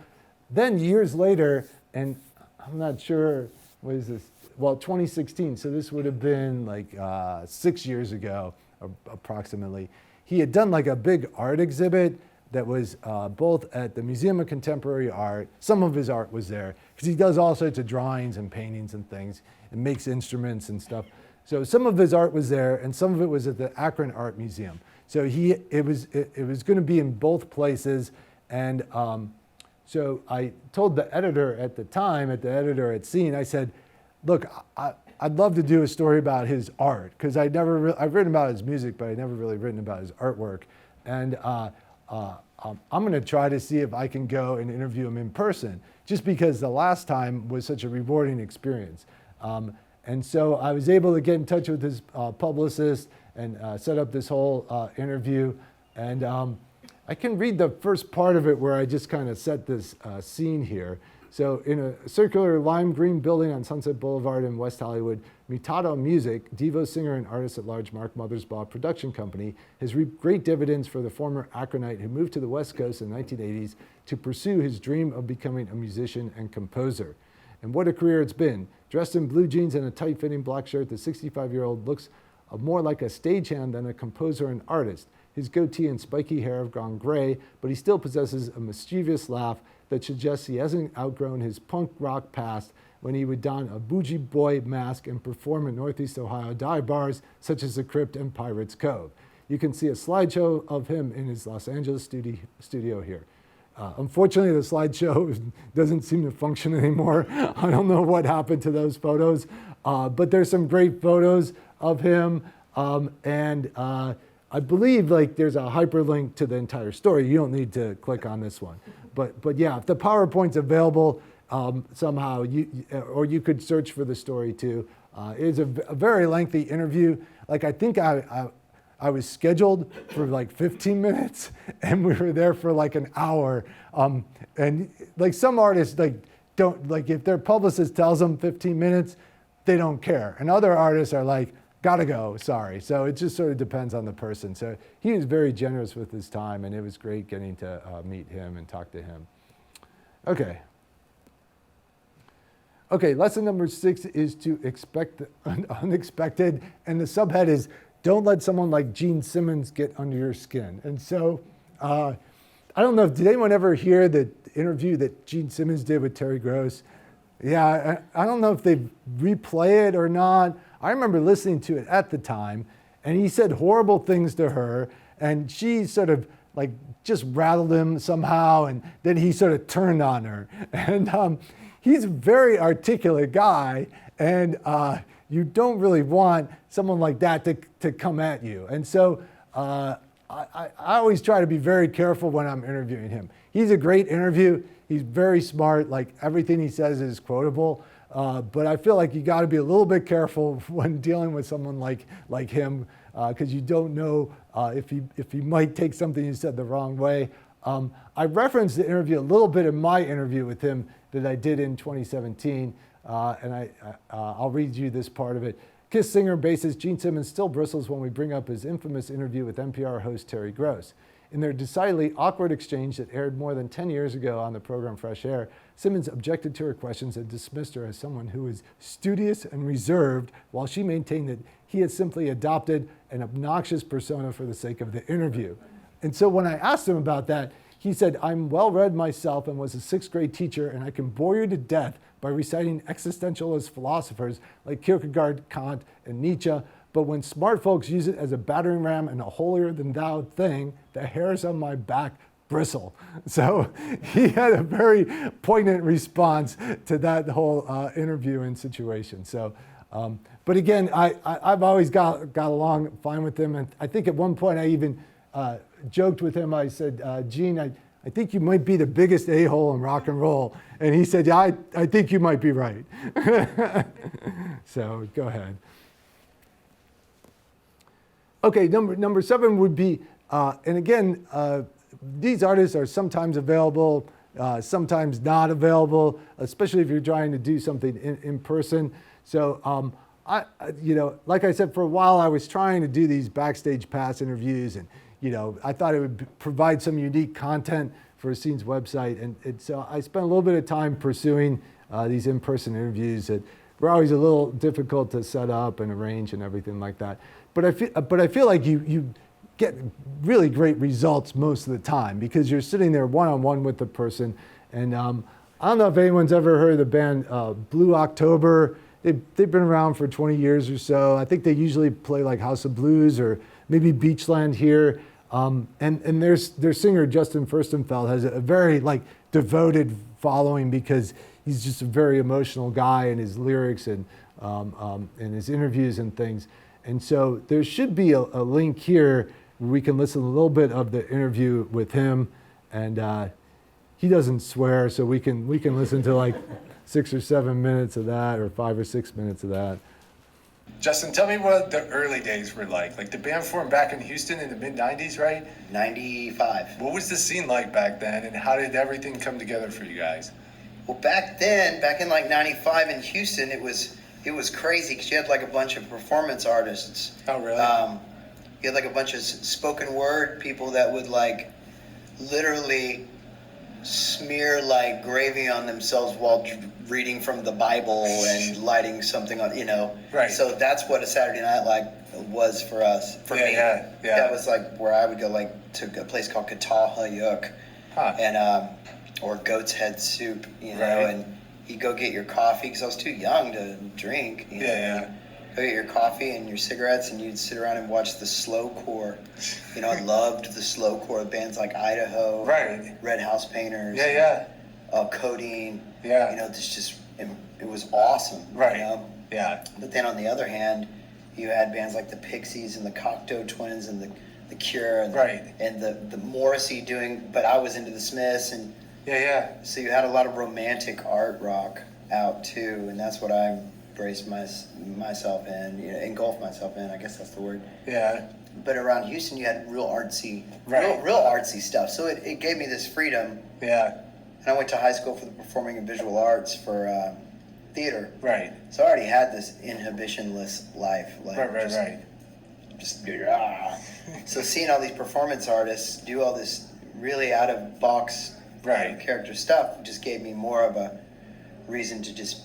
Speaker 2: then years later, and I'm not sure, what is this? Well, 2016, so this would have been like 6 years ago, approximately. He had done like a big art exhibit that was both at the Museum of Contemporary Art. Some of his art was there, because he does all sorts of drawings and paintings and things, and makes instruments and stuff. So some of his art was there, and some of it was at the Akron Art Museum. So it was going to be in both places, and so I told the editor at the time, the editor at Scene, I said, look, I'd love to do a story about his art, because I've written about his music, but I'd never really written about his artwork. And I'm going to try to see if I can go and interview him in person, just because the last time was such a rewarding experience. And so I was able to get in touch with his publicist and set up this whole interview. And I can read the first part of it where I just kind of set this scene here. So in a circular lime green building on Sunset Boulevard in West Hollywood, Mutato Music, Devo singer and artist at large Mark Mothersbaugh production company, has reaped great dividends for the former Akronite who moved to the West Coast in the 1980s to pursue his dream of becoming a musician and composer. And what a career it's been. Dressed in blue jeans and a tight-fitting black shirt, the 65-year-old looks more like a stagehand than a composer and artist. His goatee and spiky hair have gone gray, but he still possesses a mischievous laugh that suggests he hasn't outgrown his punk rock past, when he would don a bougie boy mask and perform in Northeast Ohio dive bars such as the Crypt and Pirates Cove. You can see a slideshow of him in his Los Angeles studio here. Unfortunately, the slideshow doesn't seem to function anymore. I don't know what happened to those photos, but there's some great photos of him, and I believe like there's a hyperlink to the entire story. You don't need to click on this one. But yeah, if the PowerPoint's available somehow, or you could search for the story too. It's a very lengthy interview. Like, I think I was scheduled for like 15 minutes, and we were there for like an hour. And like some artists don't, like if their publicist tells them 15 minutes, they don't care. And other artists are like, gotta go, sorry. So it just sort of depends on the person. So he was very generous with his time, and it was great getting to meet him and talk to him. Okay. Okay, lesson number 6 is to expect the unexpected, and the subhead is don't let someone like Gene Simmons get under your skin. And so, I don't know, did anyone ever hear the interview that Gene Simmons did with Terry Gross? Yeah, I don't know if they replay it or not. I remember listening to it at the time, and he said horrible things to her, and she sort of like just rattled him somehow, and then he sort of turned on her. And he's a very articulate guy, and you don't really want someone like that to come at you. And so I always try to be very careful when I'm interviewing him. He's a great interview. He's very smart. Like everything he says is quotable. But I feel like you got to be a little bit careful when dealing with someone like him, because you don't know if he might take something you said the wrong way. I referenced the interview a little bit in my interview with him that I did in 2017, and I'll read you this part of it. Kiss singer and bassist Gene Simmons still bristles when we bring up his infamous interview with NPR host Terry Gross. In their decidedly awkward exchange that aired more than 10 years ago on the program Fresh Air, Simmons objected to her questions and dismissed her as someone who was studious and reserved, while she maintained that he had simply adopted an obnoxious persona for the sake of the interview. And so when I asked him about that, he said, I'm well-read myself and was a 6th grade teacher, and I can bore you to death by reciting existentialist philosophers like Kierkegaard, Kant, and Nietzsche, but when smart folks use it as a battering ram and a holier-than-thou thing, the hairs on my back bristle. So he had a very poignant response to that whole interview and situation. So, but again, I've always got along fine with him, and I think at one point I even joked with him. I said, Gene, I think you might be the biggest a-hole in rock and roll. And he said, yeah, I think you might be right. So go ahead. Okay, number 7 would be, and again, these artists are sometimes available, sometimes not available, especially if you're trying to do something in person. So, like I said, for a while I was trying to do these backstage pass interviews, and I thought it would provide some unique content for Scene's website, and so I spent a little bit of time pursuing these in-person interviews that were always a little difficult to set up and arrange and everything like that. But I feel like you get really great results most of the time because you're sitting there one-on-one with the person. And I don't know if anyone's ever heard of the band Blue October. They've been around for 20 years or so. I think they usually play like House of Blues or maybe Beachland here. And their singer Justin Furstenfeld has a very devoted following because he's just a very emotional guy in his lyrics and in his interviews and things. And so there should be a link here where we can listen a little bit of the interview with him, and he doesn't swear, so we can listen to 6 or 7 minutes of that, or 5 or 6 minutes of that.
Speaker 9: Justin, tell me what the early days were like. Like the band formed back in Houston in the mid-90s, right?
Speaker 10: 95.
Speaker 9: What was the scene like back then, and how did everything come together for you guys?
Speaker 10: Well, back in 95 in Houston, it was crazy because you had a bunch of performance artists.
Speaker 9: Oh, really?
Speaker 10: You had a bunch of spoken word people that would literally smear gravy on themselves while reading from the Bible and lighting something on,
Speaker 9: Right.
Speaker 10: So that's what a Saturday night was for us. For me.
Speaker 9: Yeah.
Speaker 10: That was where I would go to a place called Katahayuk, and or Goat's Head Soup,
Speaker 9: Right.
Speaker 10: and you go get your coffee because I was too young to drink. You know? Go get your coffee and your cigarettes, and you'd sit around and watch the slowcore. I loved the slowcore bands like Idaho,
Speaker 9: Right.
Speaker 10: Red House Painters, Codeine. It was awesome.
Speaker 9: Right. Yeah.
Speaker 10: But then on the other hand, you had bands like the Pixies and the Cocteau Twins and the Cure and
Speaker 9: Right.
Speaker 10: and the Morrissey doing. But I was into the Smiths and. So you had a lot of romantic art rock out too, and that's what I embraced myself in, engulfed myself in. I guess that's the word.
Speaker 9: Yeah.
Speaker 10: But around Houston, you had real artsy,
Speaker 9: Right.
Speaker 10: real artsy stuff. So it gave me this freedom.
Speaker 9: Yeah.
Speaker 10: And I went to high school for the Performing and Visual Arts for theater.
Speaker 9: Right.
Speaker 10: So I already had this inhibitionless life.
Speaker 9: Right.
Speaker 10: Just So seeing all these performance artists do all this really out of box
Speaker 9: Right.
Speaker 10: character stuff just gave me more of a reason to just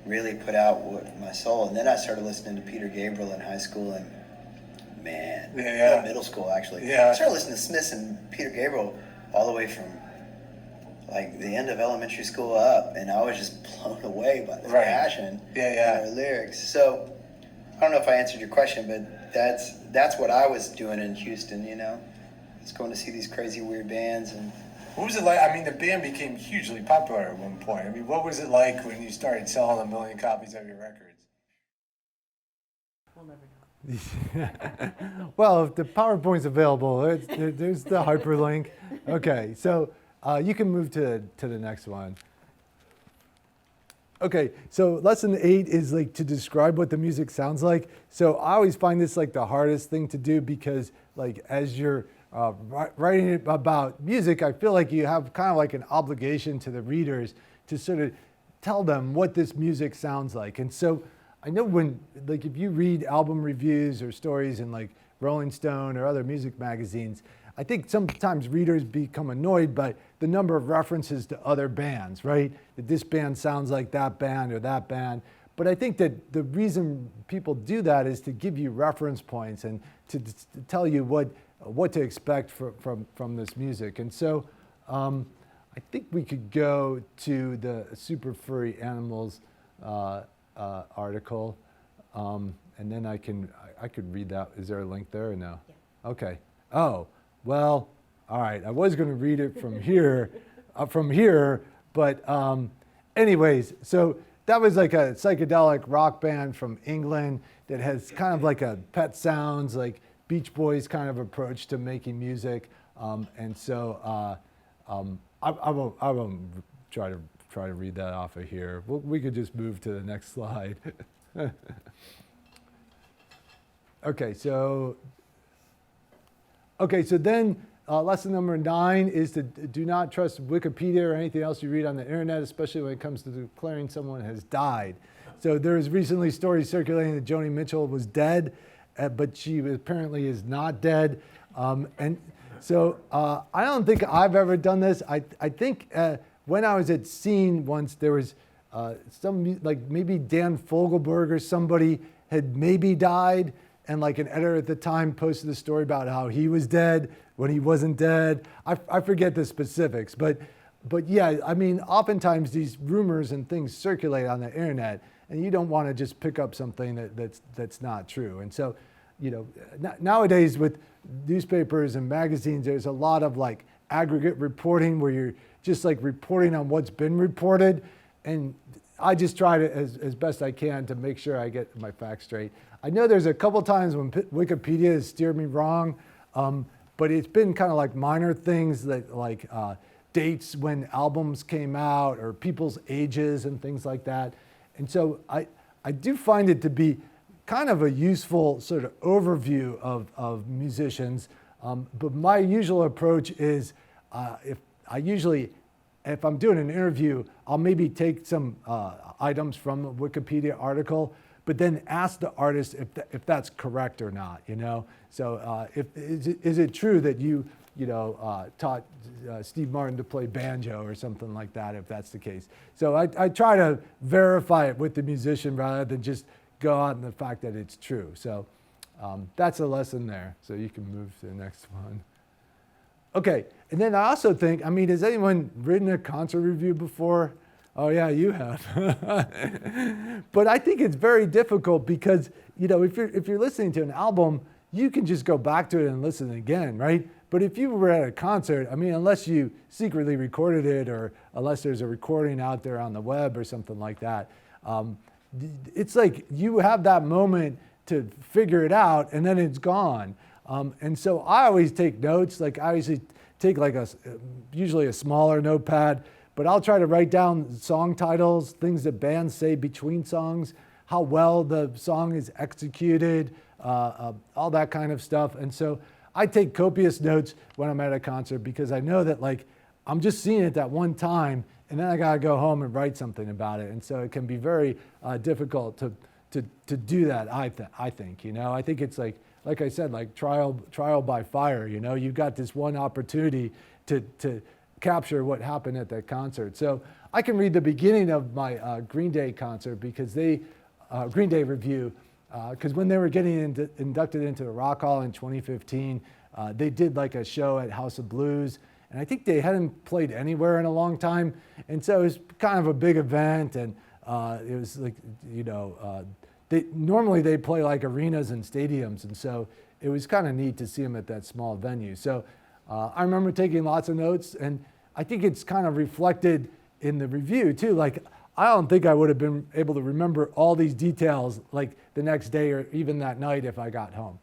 Speaker 10: really put out my soul. And then I started listening to Peter Gabriel in high school and middle school actually.
Speaker 9: Yeah.
Speaker 10: I started listening to Smiths and Peter Gabriel all the way from like the end of elementary school up, and I was just blown away by the passion in their lyrics. So I don't know if I answered your question, but that's what I was doing in Houston, you know. Just going to see these crazy weird bands. And
Speaker 9: what was it like? I mean, the band became hugely popular at one point. I mean, what was it like when you started selling 1 million copies of your records?
Speaker 1: We'll never know.
Speaker 2: Well, if the PowerPoint's available, there's the hyperlink. Okay, so you can move to the next one. Okay, so lesson 8 is like to describe what the music sounds like. So I always find this like the hardest thing to do because like as you're writing about music, I feel like you have kind of like an obligation to the readers to sort of tell them what this music sounds like. And so I know when, like if you read album reviews or stories in like Rolling Stone or other music magazines, I think sometimes readers become annoyed by the number of references to other bands, right? That this band sounds like that band or that band. But I think that the reason people do that is to give you reference points and to tell you what to expect from this music. And so I think we could go to the Super Furry Animals article, and then I could read that. Is there a link there or no? Yeah. Okay. Oh, well, all right. I was going to read it from here, but anyways, so that was like a psychedelic rock band from England that has kind of like a Pet Sounds, like Beach Boys kind of approach to making music, and so I won't try to read that off of here. We could just move to the next slide. Okay, so then lesson number 9 is to do not trust Wikipedia or anything else you read on the internet, especially when it comes to declaring someone has died. So there was recently stories circulating that Joni Mitchell was dead, but she apparently is not dead. And so I don't think I've ever done this. I think when I was at Scene once, there was some, like maybe Dan Fogelberg or somebody had maybe died, and like an editor at the time posted a story about how he was dead when he wasn't dead. I forget the specifics, but yeah, I mean, oftentimes these rumors and things circulate on the internet, and you don't want to just pick up something that's not true. And so, you know, nowadays with newspapers and magazines, there's a lot of like aggregate reporting where you're just like reporting on what's been reported, and I just try to, as best I can, to make sure I get my facts straight. I know there's a couple times when Wikipedia has steered me wrong, but it's been kind of like minor things that like dates when albums came out or people's ages and things like that. And so I do find it to be kind of a useful sort of overview of musicians. But my usual approach is if I'm doing an interview, I'll maybe take some items from a Wikipedia article, but then ask the artist if that's correct or not, you know? So is it true that you taught Steve Martin to play banjo or something like that, if that's the case? So I try to verify it with the musician rather than just go on the fact that it's true. So that's a lesson there. So you can move to the next one. Okay, and then I also think, I mean, has anyone written a concert review before? Oh yeah, you have. But I think it's very difficult because, you know, if you're listening to an album, you can just go back to it and listen again, right? But if you were at a concert, I mean, unless you secretly recorded it or unless there's a recording out there on the web or something like that, it's like you have that moment to figure it out and then it's gone. And so I always take notes. Like I usually take like usually a smaller notepad, but I'll try to write down song titles, things that bands say between songs, how well the song is executed, all that kind of stuff. And so I take copious notes when I'm at a concert because I know that like I'm just seeing it that one time and then I gotta go home and write something about it. And so it can be very difficult to do that, I think, you know. I think it's like I said, like trial by fire, you know. You've got this one opportunity to capture what happened at that concert. So I can read the beginning of my Green Day concert because Green Day review, because when they were getting inducted into the Rock Hall in 2015, they did like a show at House of Blues, and I think they hadn't played anywhere in a long time, and so it was kind of a big event, and it was like, normally they play like arenas and stadiums, and so it was kind of neat to see them at that small venue. So I remember taking lots of notes, and I think it's kind of reflected in the review too. Like, I don't think I would have been able to remember all these details like the next day or even that night if I got home.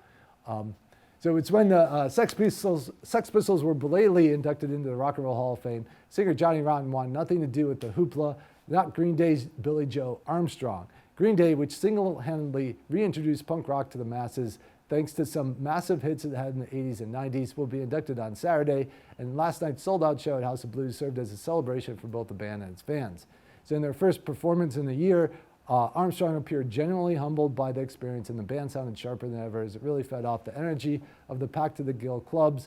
Speaker 2: So it's when the Sex Pistols were belatedly inducted into the Rock and Roll Hall of Fame. Singer Johnny Rotten wanted nothing to do with the hoopla, not Green Day's Billy Joe Armstrong. Green Day, which single-handedly reintroduced punk rock to the masses thanks to some massive hits it had in the 80s and 90s, will be inducted on Saturday, and last night's sold-out show at House of Blues served as a celebration for both the band and its fans. So in their first performance in the year, Armstrong appeared genuinely humbled by the experience, and the band sounded sharper than ever as it really fed off the energy of the Packed to the Gill club.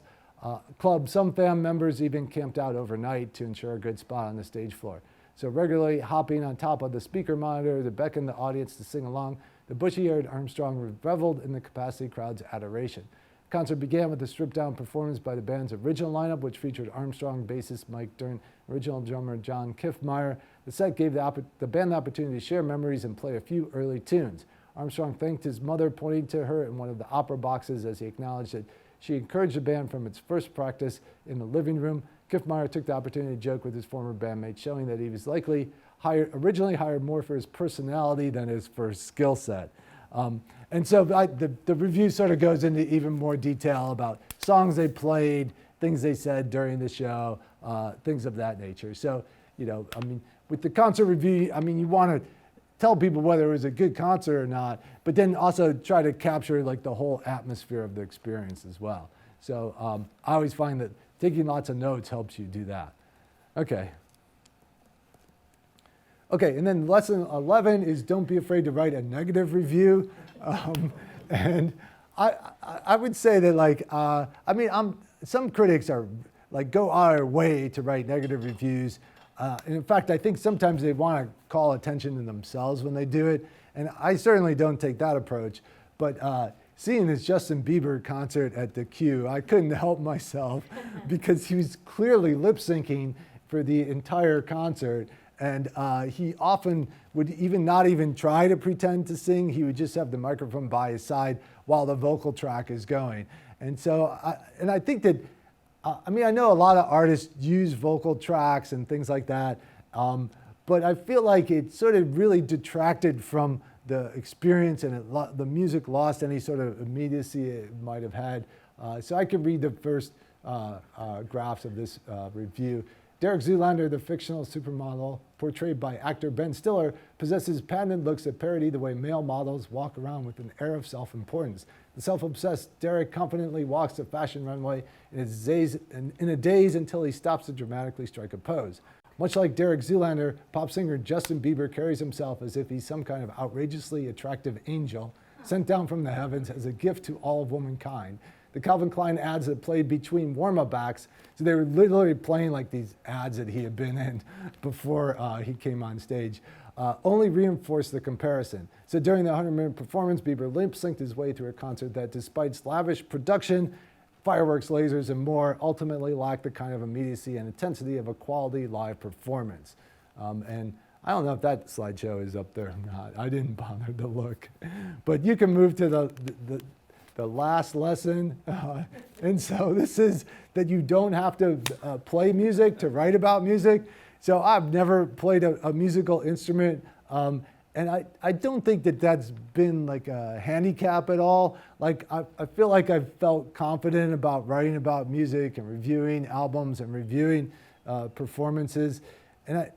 Speaker 2: Some fan members even camped out overnight to ensure a good spot on the stage floor. So regularly hopping on top of the speaker monitor to beckon the audience to sing along, the bushy-haired Armstrong reveled in the capacity crowd's adoration. The concert began with a stripped-down performance by the band's original lineup, which featured Armstrong bassist Mike Dern, original drummer John Kiffmeyer. The set gave the band the opportunity to share memories and play a few early tunes. Armstrong thanked his mother, pointing to her in one of the opera boxes as he acknowledged that she encouraged the band from its first practice in the living room. Kiffmeyer took the opportunity to joke with his former bandmate, showing that he was likely originally hired more for his personality than for his skill set. And so the review sort of goes into even more detail about songs they played, things they said during the show, things of that nature. So, with the concert review, you want to tell people whether it was a good concert or not, but then also try to capture like the whole atmosphere of the experience as well. So I always find that taking lots of notes helps you do that. Okay, and then lesson 11 is don't be afraid to write a negative review. And I would say that some critics are like go out of their way to write negative reviews. And in fact, I think sometimes they want to call attention to themselves when they do it. And I certainly don't take that approach. But seeing this Justin Bieber concert at the Q, I couldn't help myself because he was clearly lip syncing for the entire concert. And he often would not even try to pretend to sing. He would just have the microphone by his side while the vocal track is going. And so, I think that, I know a lot of artists use vocal tracks and things like that, but I feel like it sort of really detracted from the experience, and the music lost any sort of immediacy it might have had. So I could read the first graphs of this review. Derek Zoolander, the fictional supermodel portrayed by actor Ben Stiller, possesses patented looks that parody the way male models walk around with an air of self-importance. The self-obsessed Derek confidently walks the fashion runway in a daze until he stops to dramatically strike a pose. Much like Derek Zoolander, pop singer Justin Bieber carries himself as if he's some kind of outrageously attractive angel sent down from the heavens as a gift to all of womankind. The Calvin Klein ads that played between warm-up acts, so they were literally playing like these ads that he had been in before he came on stage, only reinforced the comparison. So during the 100-minute performance, Bieber lip-synced his way through a concert that, despite lavish production, fireworks, lasers, and more, ultimately lacked the kind of immediacy and intensity of a quality live performance. And I don't know if that slideshow is up there or not. I didn't bother to look. But you can move to the last lesson. And so this is that you don't have to play music to write about music. So I've never played a musical instrument. And I don't think that that's been like a handicap at all. Like I feel like I've felt confident about writing about music and reviewing albums and reviewing performances. And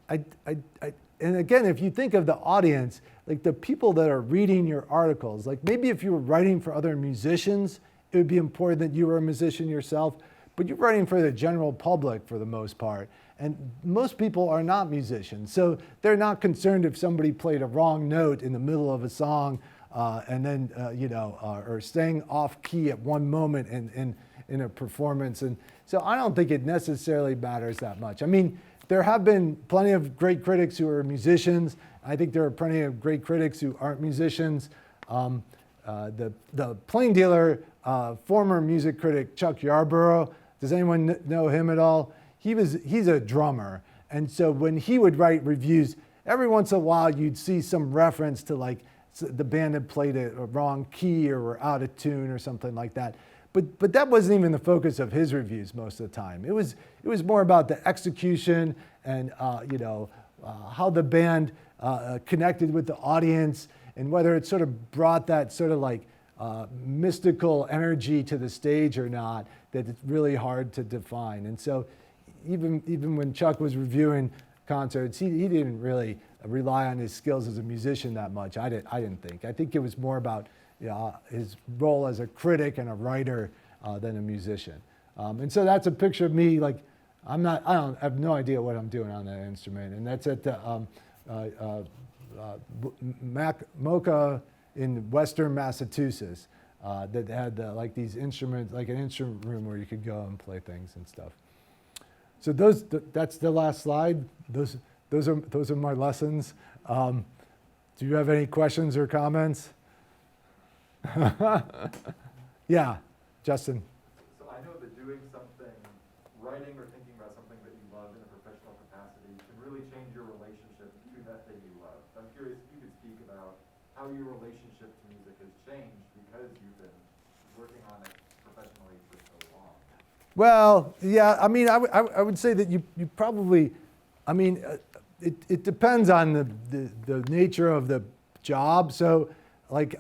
Speaker 2: and again, if you think of the audience, like the people that are reading your articles, like maybe if you were writing for other musicians, it would be important that you were a musician yourself, but you're writing for the general public for the most part. And most people are not musicians, so they're not concerned if somebody played a wrong note in the middle of a song and then, or staying off key at one moment in a performance. And so I don't think it necessarily matters that much. I mean, there have been plenty of great critics who are musicians. I think there are plenty of great critics who aren't musicians. The Plain Dealer former music critic Chuck Yarborough, does anyone know him at all? He's a drummer. And so when he would write reviews, every once in a while you'd see some reference to like the band had played a wrong key or were out of tune or something like that. But that wasn't even the focus of his reviews most of the time. It was more about the execution and how the band connected with the audience and whether it sort of brought that sort of like mystical energy to the stage or not, that it's really hard to define. And so even when Chuck was reviewing concerts, he didn't really rely on his skills as a musician that much. I didn't think. I think it was more about his role as a critic and a writer than a musician. And so that's a picture of me. Like I have no idea what I'm doing on that instrument. And that's at the MoCA in Western Massachusetts that had like these instruments, like an instrument room where you could go and play things and stuff. So that's the last slide. Those are my lessons. Do you have any questions or comments? Yeah, Justin.
Speaker 11: So I know that doing something, writing or thinking about something that you love in a professional capacity can really change your relationship to that thing you love. So I'm curious if you could speak about how your relationship to music has changed because you've been working on it professionally for so long.
Speaker 2: Well, yeah, I mean, I would say that you probably, I mean, it depends on the nature of the job. So like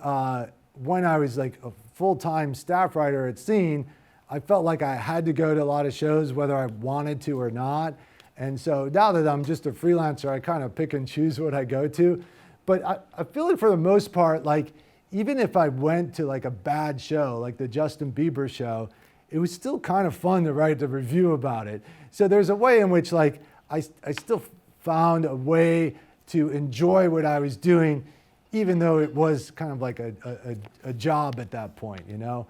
Speaker 2: when I was like a full-time staff writer at Scene, I felt like I had to go to a lot of shows whether I wanted to or not. And so now that I'm just a freelancer, I kind of pick and choose what I go to. But I feel like for the most part, like even if I went to like a bad show, like the Justin Bieber show, it was still kind of fun to write the review about it. So there's a way in which like I still found a way to enjoy what I was doing, even though it was kind of like a job at that point, you know?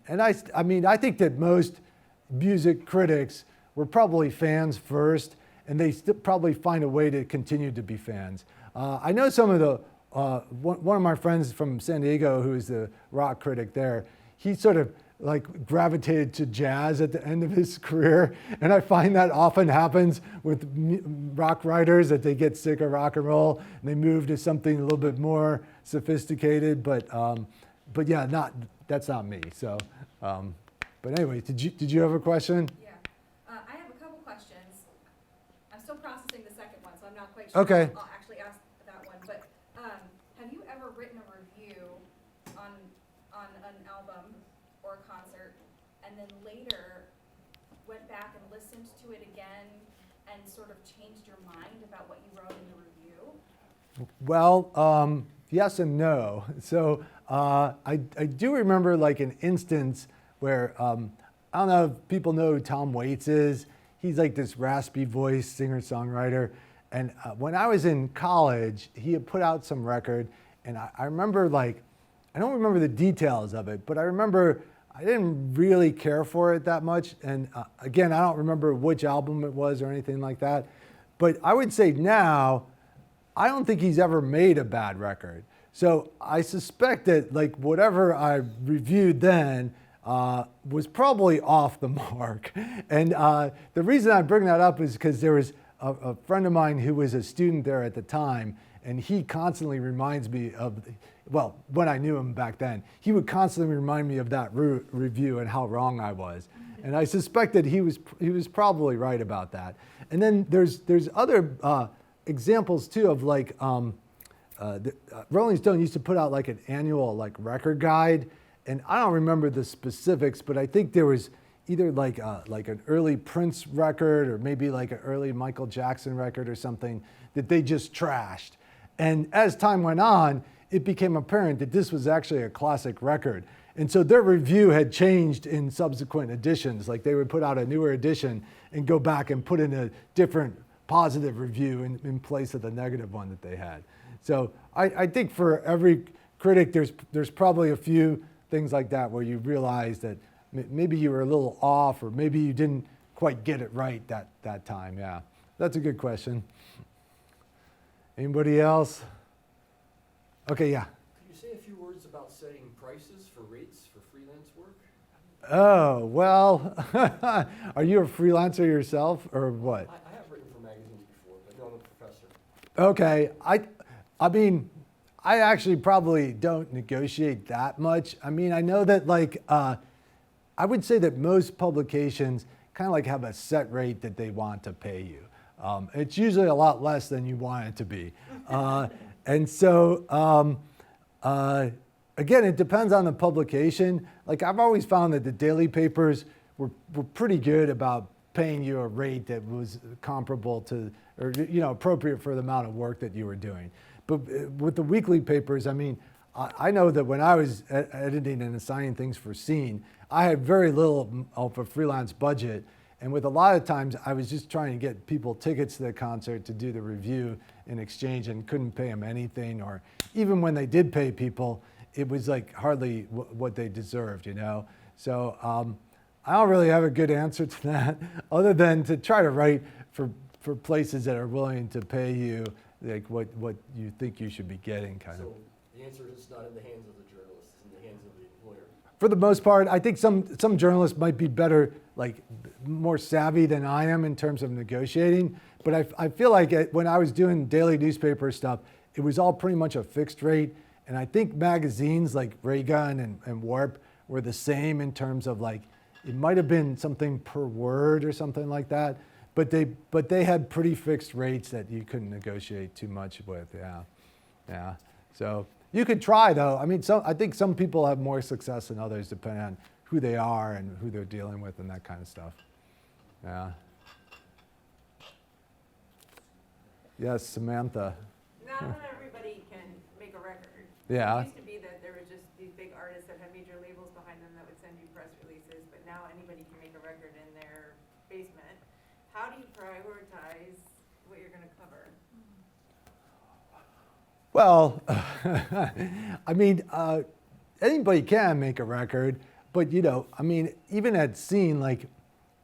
Speaker 2: And I mean, I think that most music critics were probably fans first, and they still probably find a way to continue to be fans. I know some of the, one of my friends from San Diego, who is the rock critic there, he sort of like gravitated to jazz at the end of his career. And I find that often happens with rock writers, that they get sick of rock and roll and they move to something a little bit more sophisticated. But yeah, that's not me. So, but anyway, did you have a question?
Speaker 7: Yeah, I have a couple questions. I'm still processing the second one, so I'm not quite sure.
Speaker 2: Okay.
Speaker 7: I'll actually ask that one. But have you ever written a review on an album or a concert, and then later went back and listened to it again and sort of changed your mind about what you wrote in the review?
Speaker 2: Well, yes and no. So I do remember like an instance where, I don't know if people know who Tom Waits is. He's like this raspy voice singer-songwriter. And when I was in college, he had put out some record, and I remember like, I don't remember the details of it, but I remember I didn't really care for it that much. And again, I don't remember which album it was or anything like that. But I would say now, I don't think he's ever made a bad record. So I suspect that like whatever I reviewed then was probably off the mark. And the reason I bring that up is because there was a friend of mine who was a student there at the time, and he constantly reminds me of, well, when I knew him back then, he would constantly remind me of that review and how wrong I was. And I suspect that he was probably right about that. And then there's other examples too of like, Rolling Stone used to put out like an annual like record guide, and I don't remember the specifics, but I think there was either like an early Prince record or maybe like an early Michael Jackson record or something that they just trashed. And as time went on, it became apparent that this was actually a classic record. And so their review had changed in subsequent editions. Like they would put out a newer edition and go back and put in a different positive review in place of the negative one that they had. So I think for every critic, there's probably a few things like that where you realize that maybe you were a little off, or maybe you didn't quite get it right that time. Yeah, that's a good question. Anybody else? Okay, yeah.
Speaker 12: Could you say a few words about setting prices for rates for freelance work?
Speaker 2: Oh, well, are you a freelancer yourself, or what?
Speaker 12: I have written for magazines before, but no, I'm a professor.
Speaker 2: Okay, I mean, I actually probably don't negotiate that much. I mean, I know that like, I would say that most publications kind of like have a set rate that they want to pay you. It's usually a lot less than you want it to be. And so, again, it depends on the publication. Like I've always found that the daily papers were pretty good about paying you a rate that was comparable to, or appropriate for the amount of work that you were doing. But with the weekly papers, I mean, I know that when I was editing and assigning things for Scene, I had very little of a freelance budget. And with a lot of times, I was just trying to get people tickets to the concert to do the review in exchange and couldn't pay them anything. Or even when they did pay people, it was like hardly what they deserved, So I don't really have a good answer to that other than to try to write for places that are willing to pay you like what you think you should be getting, kind of.
Speaker 12: So the answer is it's not in the hands of the journalist, it's in the hands of the employer.
Speaker 2: For the most part, I think some journalists might be better, like more savvy than I am in terms of negotiating. But I feel like when I was doing daily newspaper stuff, it was all pretty much a fixed rate. And I think magazines like Ray Gun and Warp were the same in terms of like, it might have been something per word or something like that. But they had pretty fixed rates that you couldn't negotiate too much with. Yeah. So you could try though. I mean, I think some people have more success than others depending on who they are and who they're dealing with and that kind of stuff. Yeah. Yes, Samantha.
Speaker 6: Not everybody can make a record.
Speaker 2: Yeah.
Speaker 6: It used to be that there were just these big artists that had major labels behind them that would send you press releases, but now anybody can make a record in their basement. How do you prioritize what you're going to cover?
Speaker 2: Well, I mean, anybody can make a record, but I mean, even at Scene, like,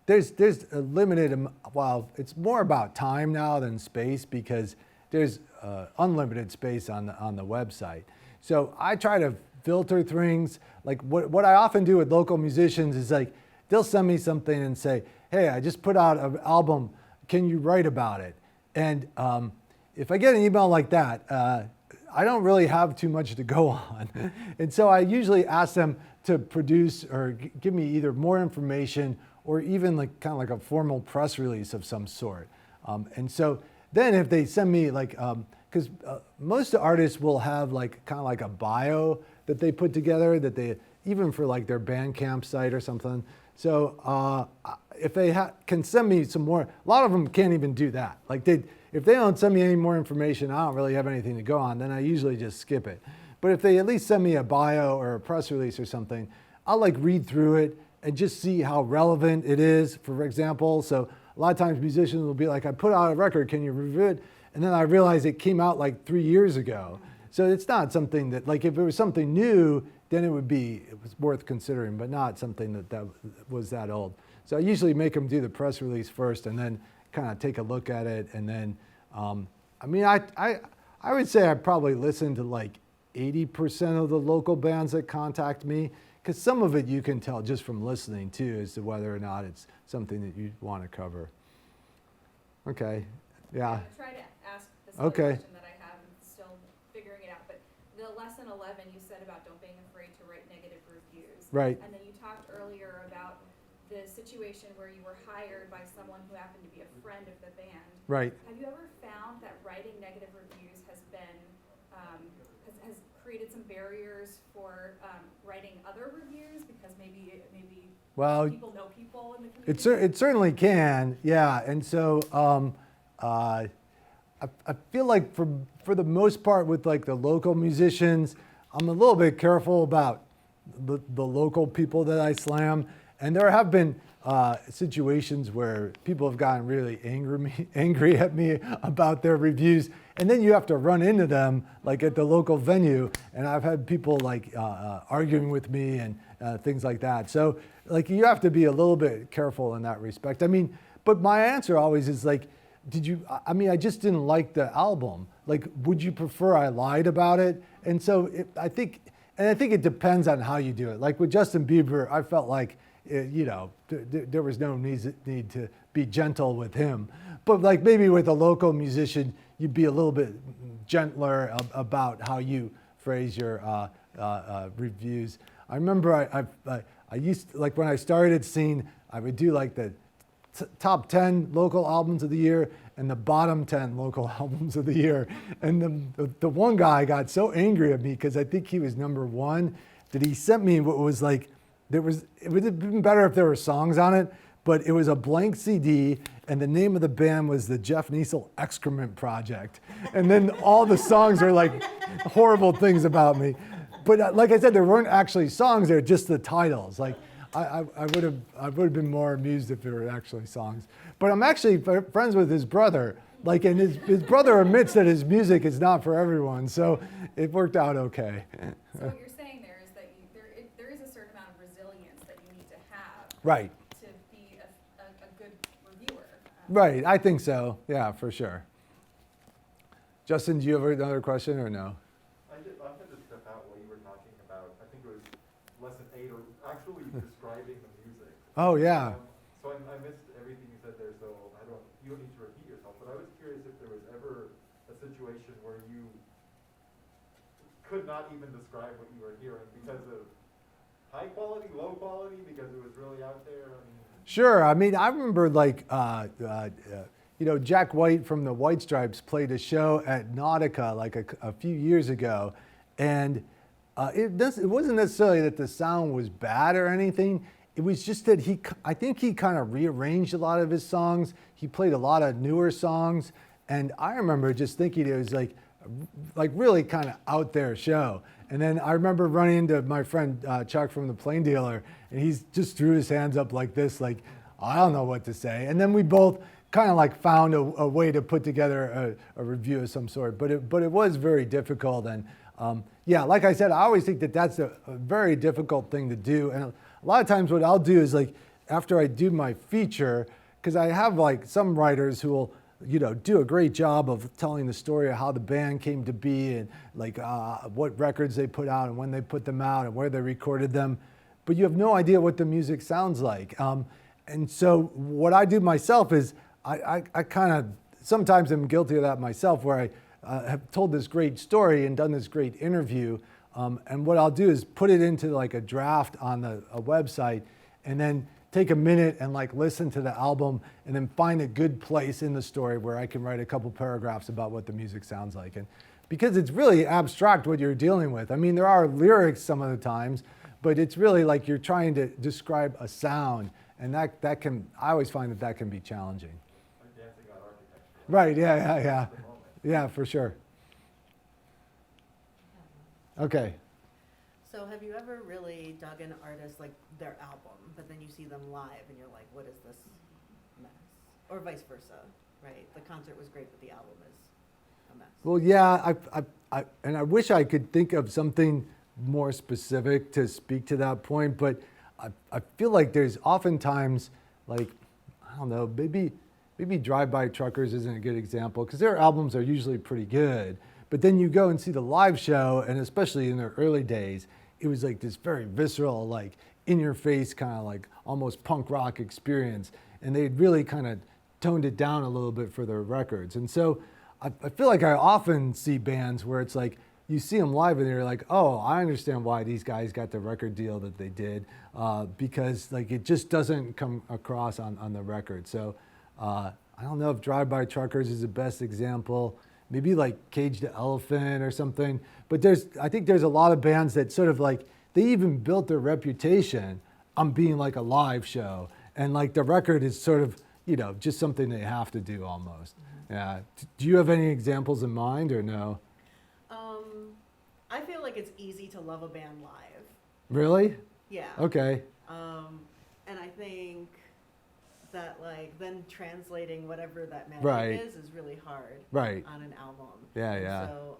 Speaker 2: there's a limited, well, it's more about time now than space because there's unlimited space on the website. So I try to filter things. Like what I often do with local musicians is like, they'll send me something and say, hey, I just put out an album, can you write about it? And if I get an email like that, I don't really have too much to go on. And so I usually ask them to produce or give me either more information or even like kind of like a formal press release of some sort. And so then if they send me like, because most artists will have like kind of like a bio that they put together that they, even for like their Bandcamp site or something. So if they can send me some more, a lot of them can't even do that. Like if they don't send me any more information, I don't really have anything to go on, then I usually just skip it. But if they at least send me a bio or a press release or something, I'll like read through it and just see how relevant it is, for example. So a lot of times musicians will be like, I put out a record, can you review it? And then I realize it came out like 3 years ago. So it's not something that, like if it was something new, then it was worth considering, but not something that was that old. So I usually make them do the press release first and then kind of take a look at it. And then, I mean, I would say I probably listen to like 80% of the local bands that contact me, because some of it you can tell just from listening too as to whether or not it's something that you want to cover. Okay, yeah.
Speaker 7: I'm trying to ask this other question that I have and still figuring it out, but the lesson 11 you said about don't being afraid to write negative reviews.
Speaker 2: Right.
Speaker 7: And then you talked earlier about the situation where you were hired by someone who happened to be a friend of the band.
Speaker 2: Right.
Speaker 7: Have you ever found that writing negative reviews has been, has created some barriers for writing other reviews because maybe
Speaker 2: well,
Speaker 7: people know people in the community?
Speaker 2: It certainly can, yeah. And so I feel like for the most part with like the local musicians, I'm a little bit careful about the local people that I slam. And there have been situations where people have gotten really angry at me about their reviews, and then you have to run into them like at the local venue, and I've had people like arguing with me and things like that. So like you have to be a little bit careful in that respect. I mean, but my answer always is like, I just didn't like the album. Like, would you prefer I lied about it? And so I think it depends on how you do it. Like with Justin Bieber, I felt like, there was no need to be gentle with him. But like maybe with a local musician, you'd be a little bit gentler about how you phrase your reviews. I remember I used to, like when I started Scene, I would do like the top 10 local albums of the year and the bottom 10 local albums of the year. And the one guy got so angry at me because I think he was number one that he sent me what was like, it would have been better if there were songs on it, but it was a blank CD and the name of the band was the Jeff Niesel Excrement Project. And then all the songs are like horrible things about me. But like I said, there weren't actually songs there, just the titles. Like I would have been more amused if there were actually songs. But I'm actually friends with his brother. Like, and his brother admits that his music is not for everyone, so it worked out okay.
Speaker 7: So what you're saying there is that there is a certain amount of resilience that you need to have,
Speaker 2: Right.
Speaker 7: to be a good reviewer.
Speaker 2: Right, I think so. Yeah, for sure. Justin, do you have another question or no?
Speaker 11: I had to step out while you were talking about, I think it was lesson 8, or actually describing the music.
Speaker 2: Oh, yeah.
Speaker 11: So I missed everything you said there, so you don't need to repeat yourself, but I was curious if there was ever a situation where you could not even describe what you were hearing because of high quality, low quality, because it was really out there.
Speaker 2: Sure. I mean, I remember like, Jack White from the White Stripes played a show at Nautica like a few years ago, and it wasn't necessarily that the sound was bad or anything. It was just that I think he kind of rearranged a lot of his songs. He played a lot of newer songs, and I remember just thinking it was like really kind of out there show. And then I remember running into my friend Chuck from the Plain Dealer, and he just threw his hands up like this, like, I don't know what to say. And then we both kind of like found a way to put together a review of some sort. But it was very difficult. And yeah, like I said, I always think that that's a very difficult thing to do. And a lot of times what I'll do is like, after I do my feature, because I have like some writers who will, do a great job of telling the story of how the band came to be and like what records they put out and when they put them out and where they recorded them. But you have no idea what the music sounds like. And so what I do myself is I kind of, sometimes I'm guilty of that myself, where I have told this great story and done this great interview. And what I'll do is put it into like a draft on a website and then take a minute and like listen to the album and then find a good place in the story where I can write a couple paragraphs about what the music sounds like. And because it's really abstract what you're dealing with. I mean, there are lyrics some of the times, but it's really like you're trying to describe a sound, and that can, I always find that can be challenging.
Speaker 11: Like dancing on architecture.
Speaker 2: Right, yeah. Yeah, for sure. Okay.
Speaker 1: So have you ever really dug an artist, like their album, but then you see them live and you're like, what is this mess? Or vice versa, right? The concert was great, but the album is a mess.
Speaker 2: Well, yeah, I wish I could think of something more specific to speak to that point, but I feel like there's oftentimes, like, I don't know, maybe Drive-By Truckers isn't a good example, because their albums are usually pretty good, but then you go and see the live show, and especially in their early days, it was like this very visceral, like in-your-face kind of like almost punk rock experience, and they'd really kind of toned it down a little bit for their records. And so I feel like I often see bands where it's like you see them live and you're like, oh, I understand why these guys got the record deal that they did, because like it just doesn't come across on the record. So I don't know if Drive-By Truckers is the best example. Maybe like Cage the Elephant or something. But I think there's a lot of bands that sort of like, they even built their reputation on being like a live show. And like the record is sort of, just something they have to do almost. Yeah. Do you have any examples in mind or no?
Speaker 1: I feel like it's easy to love a band live.
Speaker 2: Really?
Speaker 1: Yeah.
Speaker 2: Okay.
Speaker 1: And I think that like then translating whatever that magic
Speaker 2: Right.
Speaker 1: is really hard
Speaker 2: Right.
Speaker 1: on an album.
Speaker 2: Yeah,
Speaker 1: And
Speaker 2: yeah.
Speaker 1: So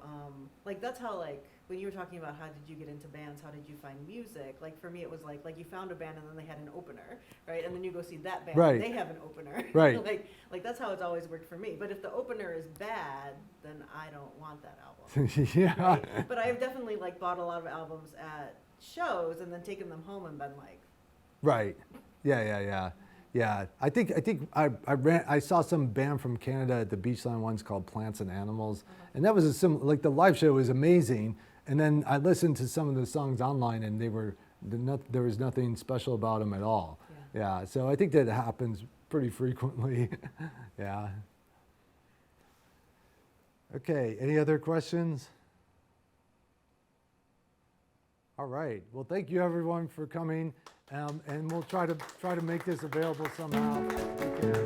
Speaker 1: like that's how like when you were talking about how did you get into bands, how did you find music? Like for me it was like you found a band and then they had an opener, right? And then you go see that band
Speaker 2: Right.
Speaker 1: and they have an opener.
Speaker 2: Right.
Speaker 1: like that's how it's always worked for me. But if the opener is bad, then I don't want that album.
Speaker 2: Yeah.
Speaker 1: Right? But I've definitely like bought a lot of albums at shows and then taken them home and been like,
Speaker 2: Right. Yeah. I think I saw some band from Canada at the Beachland once called Plants and Animals, and that was like the live show was amazing. And then I listened to some of the songs online, and there was nothing special about them at all. Yeah. So I think that happens pretty frequently. Yeah. Okay. Any other questions? All right. Well, thank you everyone for coming, and we'll try to make this available somehow.